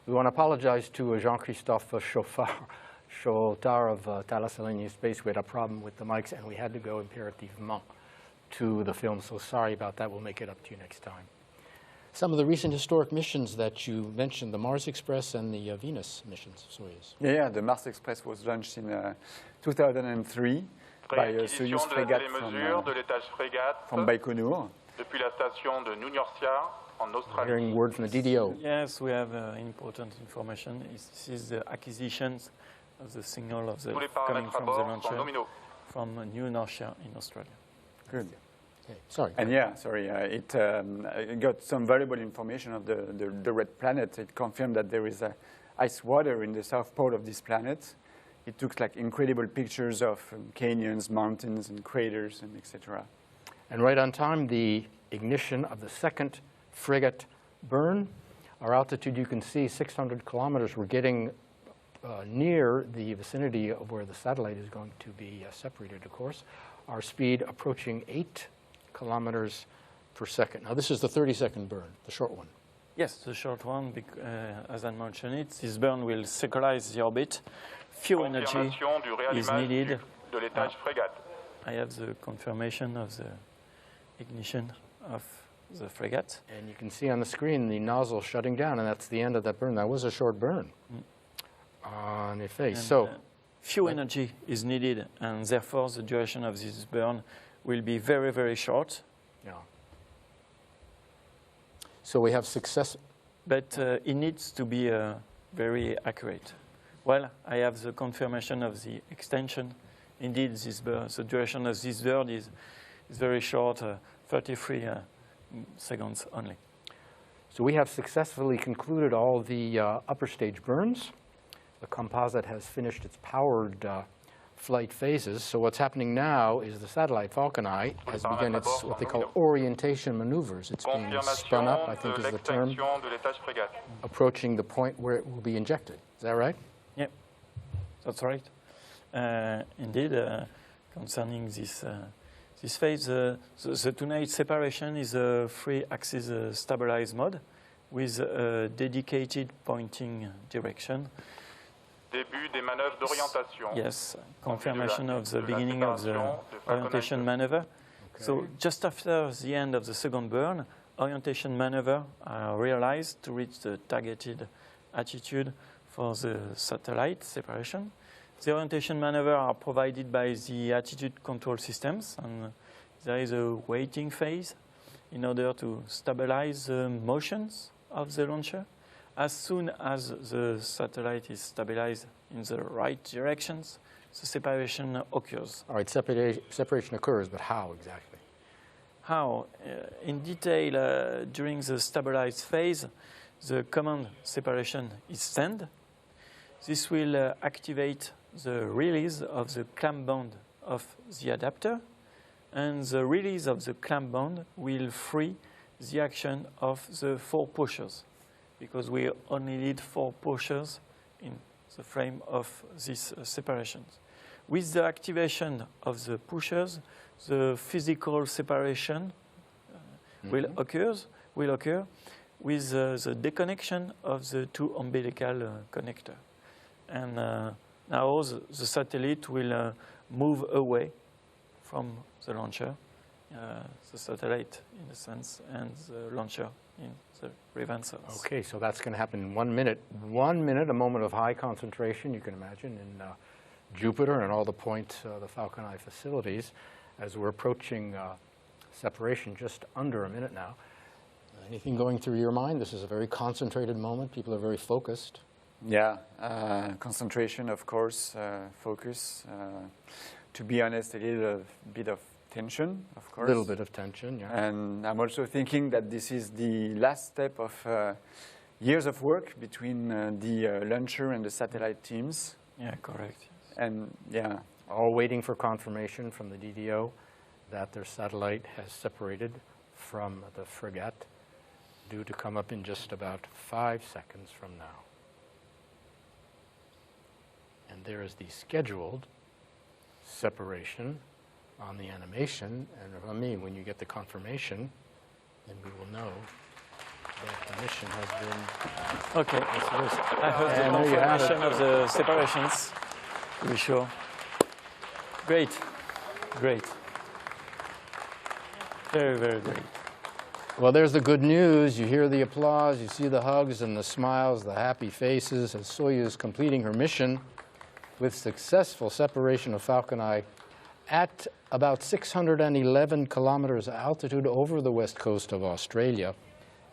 We want to apologize to Jean-Christophe Chautard of Thales Alenia Space. We had a problem with the mics, and we had to go imperativement to the film. So sorry about that. We'll make it up to you next time. Some of the recent historic missions that you mentioned, the Mars Express and the Venus missions, Soyuz. Yeah, the Mars Express was launched in 2003. by Soyuz frégate from Baikonur. Depuis la station de Núñorcia en Australie. Hearing word from the DDO. Yes, we have important information. This is the acquisitions of the signal of the coming from the launcher from Núñorcia in Australia. Good. Okay. Sorry. And yeah, sorry, it got some valuable information of the red planet. It confirmed that there is ice water in the south pole of this planet. It took like incredible pictures of canyons, mountains, and craters, and etc. And right on time, the ignition of the second frigate burn. Our altitude, you can see 600 kilometers. We're getting near the vicinity of where the satellite is going to be separated, of course. Our speed approaching 8 kilometers per second. Now, this is the 30-second burn, the short one. Yes, the short one, as I mentioned it, this burn will circularize the orbit. Few energy is needed. I have the confirmation of the ignition of the frigate. And you can see on the screen the nozzle shutting down, and that's the end of that burn. That was a short burn on a face. And, so, few energy is needed, and therefore the duration of this burn will be very, very short. Yeah. So we have success. But it needs to be very accurate. Well, I have the confirmation of the extension. Indeed, the duration of this burn is very short, 33 seconds only. So we have successfully concluded all the upper stage burns. The composite has finished its powered flight phases. So what's happening now is the satellite FalconEye has begun its what they call orientation maneuvers. It's being spun up, I think is the term, approaching the point where it will be injected. Is that right? Yeah, that's right. Indeed, concerning this phase, the tonight separation is a 3-axis stabilized mode with a dedicated pointing direction. Début des manœuvres d'orientation. Yes, confirmation of the beginning of the orientation maneuver. Okay. So just after the end of the second burn, orientation maneuver are realized to reach the targeted attitude for the satellite separation. The orientation maneuver are provided by the attitude control systems, and there is a waiting phase in order to stabilize the motions of the launcher. As soon as the satellite is stabilized in the right directions, the separation occurs. All right, separation occurs, but how exactly? How? In detail, during the stabilized phase, the command separation is sent. This will activate the release of the clamp bond of the adapter, and the release of the clamp bond will free the action of the 4 pushers, because we only need 4 pushers in the frame of these separations. With the activation of the pushers, the physical separation will occur with the deconnection of the 2 umbilical connectors. And now the satellite will move away from the launcher, the satellite in a sense, and the launcher in the prevent cells. Okay, so that's going to happen in 1 minute. 1 minute, a moment of high concentration, you can imagine, in Jupiter and all the points, the FalconEye facilities, as we're approaching separation just under a minute now. Anything going through your mind? This is a very concentrated moment. People are very focused. Yeah, concentration, of course, focus. To be honest, a little bit of tension, of course. A little bit of tension, yeah. And I'm also thinking that this is the last step of years of work between the launcher and the satellite teams. Yeah, correct. And yeah. All waiting for confirmation from the DDO that their satellite has separated from the frigate, due to come up in just about 5 seconds from now. And there is the scheduled separation on the animation, and from me, when you get the confirmation, then we will know that the mission has been... Okay, I heard the confirmation of the separations, to be sure. Great, great. Very, very great. Well, there's the good news. You hear the applause, you see the hugs and the smiles, the happy faces as Soyuz completing her mission with successful separation of FalconEye at about 611 kilometers altitude over the west coast of Australia.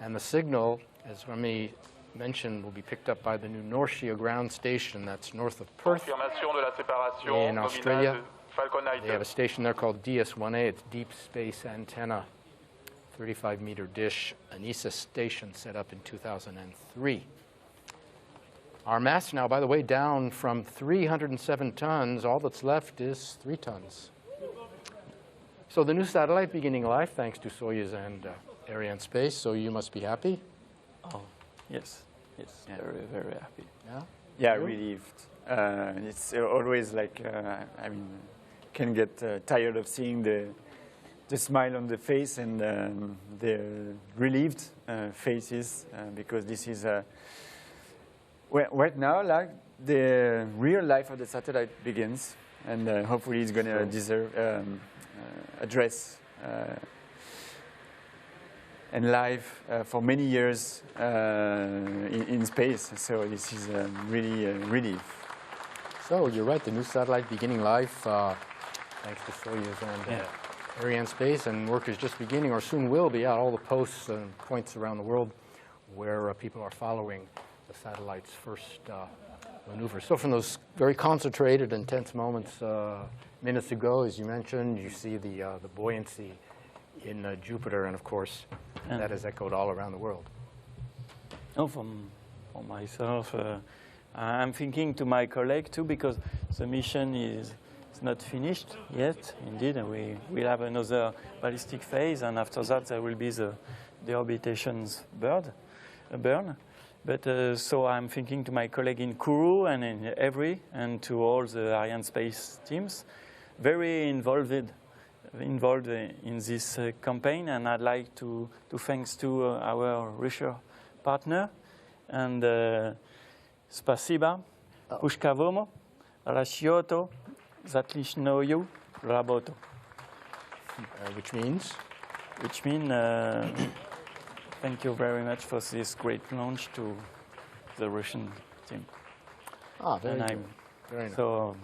And the signal, as Remy mentioned, will be picked up by the new North Shore ground station that's north of Perth in Australia. They have a station there called DS-1A. It's Deep Space Antenna, 35-meter dish, an ESA station set up in 2003. Our mass now, by the way, down from 307 tons. All that's left is 3 tons. So the new satellite beginning life, thanks to Soyuz and Arianespace. So you must be happy. Oh, yes, yes, yeah. Very, very happy. Yeah, yeah, relieved. It's always like I mean, can get tired of seeing the smile on the face and the relieved faces because this is. Right now, like the real life of the satellite begins, and hopefully it's going to address and live for many years in space. So this is really a relief. So you're right, the new satellite beginning life, thanks to Soyuz and Arianespace, and work is just beginning, or soon will be, out all the posts and points around the world where people are following the satellite's first maneuver. So from those very concentrated, intense moments minutes ago, as you mentioned, you see the buoyancy in Jupiter, and of course, that is echoed all around the world. No, for myself, I'm thinking to my colleague too, because the mission is not finished yet, indeed, and we will have another ballistic phase, and after that there will be the orbitation's burn. But so I'm thinking to my colleague in Kourou and in Evry and to all the Arianespace teams, very involved in this campaign, and I'd like to thanks to our research partner and spasiba, pushkavomo, rashioto, zatlishnoyu, raboto. Which means? Which means thank you very much for this great launch to the Russian team. Ah, very good. Very nice. So,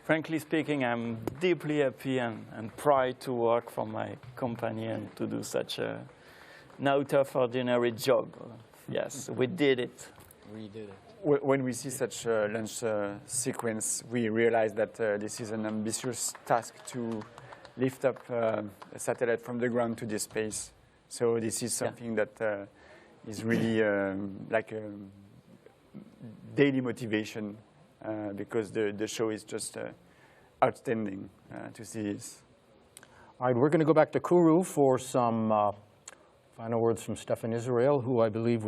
frankly speaking, I'm deeply happy and proud to work for my company and to do such a not ordinary job. Yes, we did it. We did it. When we see such a launch sequence, we realize that this is an ambitious task to lift up a satellite from the ground to the space. So this is something that is really like a daily motivation because the show is just outstanding to see this. All right, we're going to go back to Kourou for some final words from Stéphane Israël, who I believe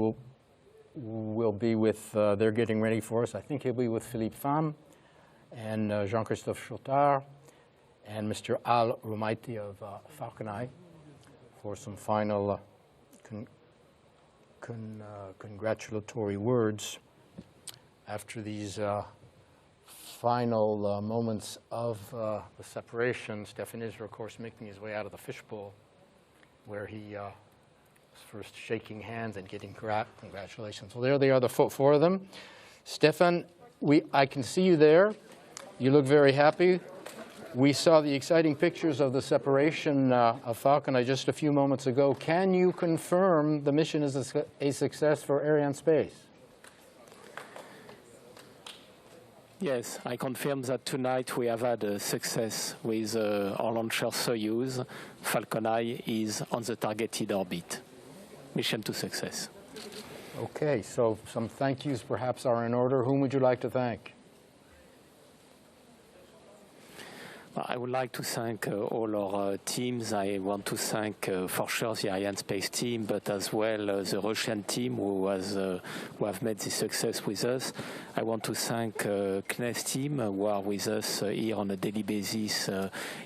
will be with, they're getting ready for us. I think he'll be with Philippe Pham and Jean-Christophe Chotard and Mr. Al Rumaiti of FalconEye for some final congratulatory words after these final moments of the separation. Stéphane Israël, of course, making his way out of the fishbowl where he was first shaking hands and getting congratulations. Well, there they are, the four of them. Stéphane, I can see you there. You look very happy. We saw the exciting pictures of the separation of FalconEye just a few moments ago. Can you confirm the mission is a success for Arianespace? Yes, I confirm that tonight we have had a success with our launcher Soyuz. FalconEye is on the targeted orbit. Mission to success. Okay, so some thank yous perhaps are in order. Whom would you like to thank? I would like to thank all our teams. I want to thank for sure the Arianespace team, but as well the Russian team who have made this success with us. I want to thank CNES team who are with us here on a daily basis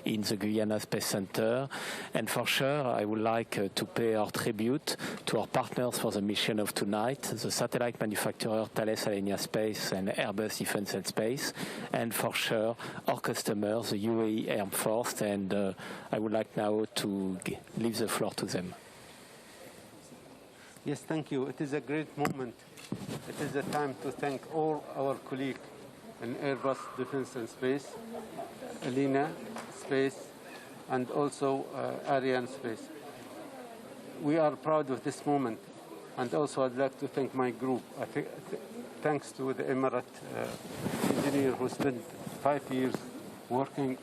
in the Guiana Space Center. And for sure, I would like to pay our tribute to our partners for the mission of tonight, the satellite manufacturer Thales, Alenia Space, and Airbus Defence and Space. And for sure, our customers, the UAE Armed Force, and I would like now to leave the floor to them. Yes, thank you. It is a great moment. It is a time to thank all our colleagues and Airbus Defence and Space, Alenia Space, and also Arianespace. We are proud of this moment, and also I'd like to thank my group. Thanks to the Emirate engineer who spent 5 years working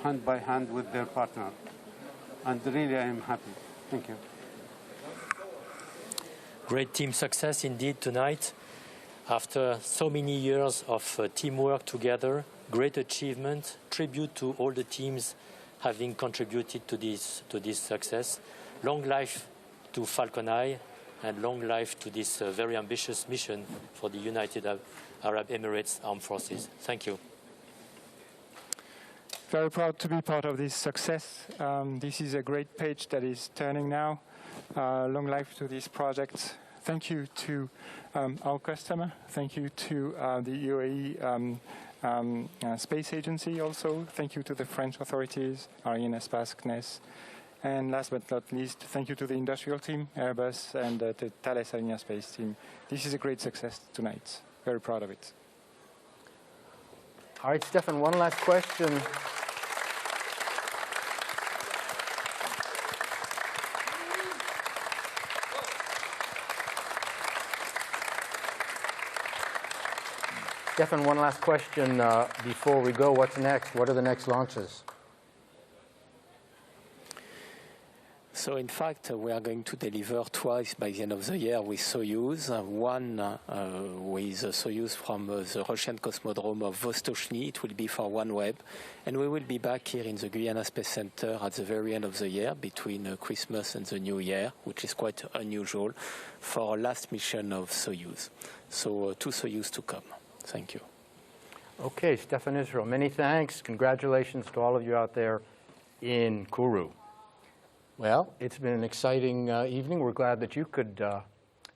hand by hand with their partner. And really I am happy. Thank you. Great team success indeed tonight. After so many years of teamwork together, great achievement, tribute to all the teams having contributed to this success. Long life to FalconEye, and long life to this very ambitious mission for the United Arab Emirates Armed Forces. Thank you. Very proud to be part of this success. This is a great page that is turning now. Long life to this project. Thank you to our customer. Thank you to the UAE Space Agency also. Thank you to the French authorities, Arianespace CNES. And last but not least, thank you to the industrial team, Airbus, and the Thales Arianespace team. This is a great success tonight. Very proud of it. All right, Stéphane, one last question. Stéphane, one last question before we go. What's next? What are the next launches? So in fact, we are going to deliver twice by the end of the year with Soyuz. One with Soyuz from the Russian cosmodrome of Vostochny. It will be for OneWeb. And we will be back here in the Guiana Space Center at the very end of the year, between Christmas and the New Year, which is quite unusual, for our last mission of Soyuz. So 2 Soyuz to come. Thank you. Okay, Stéphane Israël, many thanks. Congratulations to all of you out there in Kourou. Well, it's been an exciting evening. We're glad that you could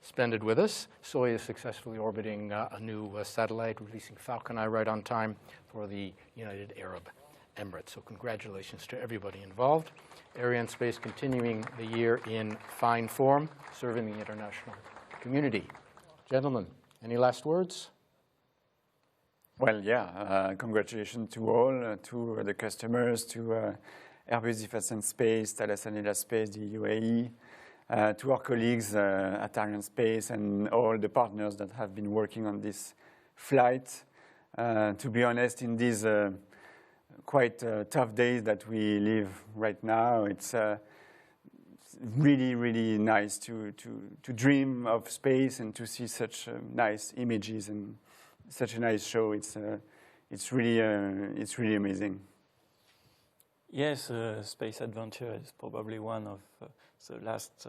spend it with us. Soyuz successfully orbiting a new satellite, releasing FalconEye right on time for the United Arab Emirates. So congratulations to everybody involved. Arianespace continuing the year in fine form, serving the international community. Gentlemen, any last words? Well, yeah, congratulations to all, to the customers, to Airbus Defence and Space, Thales Arianespace, the UAE, to our colleagues at Arianespace and all the partners that have been working on this flight. To be honest, in these quite tough days that we live right now, it's really, really nice to dream of space and to see such nice images and such a nice show. It's really amazing. Yes, space adventure is probably one of the last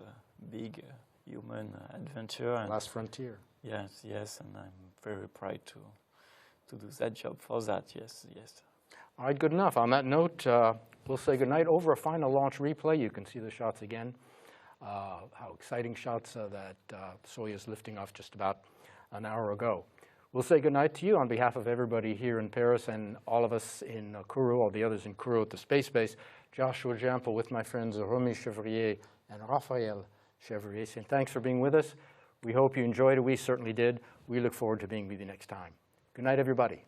big human adventure. And last frontier. Yes, yes, and I'm very proud to do that job for that, yes, yes. All right, good enough. On that note, we'll say goodnight. Over a final launch replay, you can see the shots again. How exciting shots that Soyuz lifting off just about an hour ago. We'll say goodnight to you on behalf of everybody here in Paris and all of us in Kourou, all the others in Kourou at the Space Base. Joshua Jample with my friends Romy Chevrier and Raphael Chevrier saying thanks for being with us. We hope you enjoyed it. We certainly did. We look forward to being with you next time. Good night, everybody.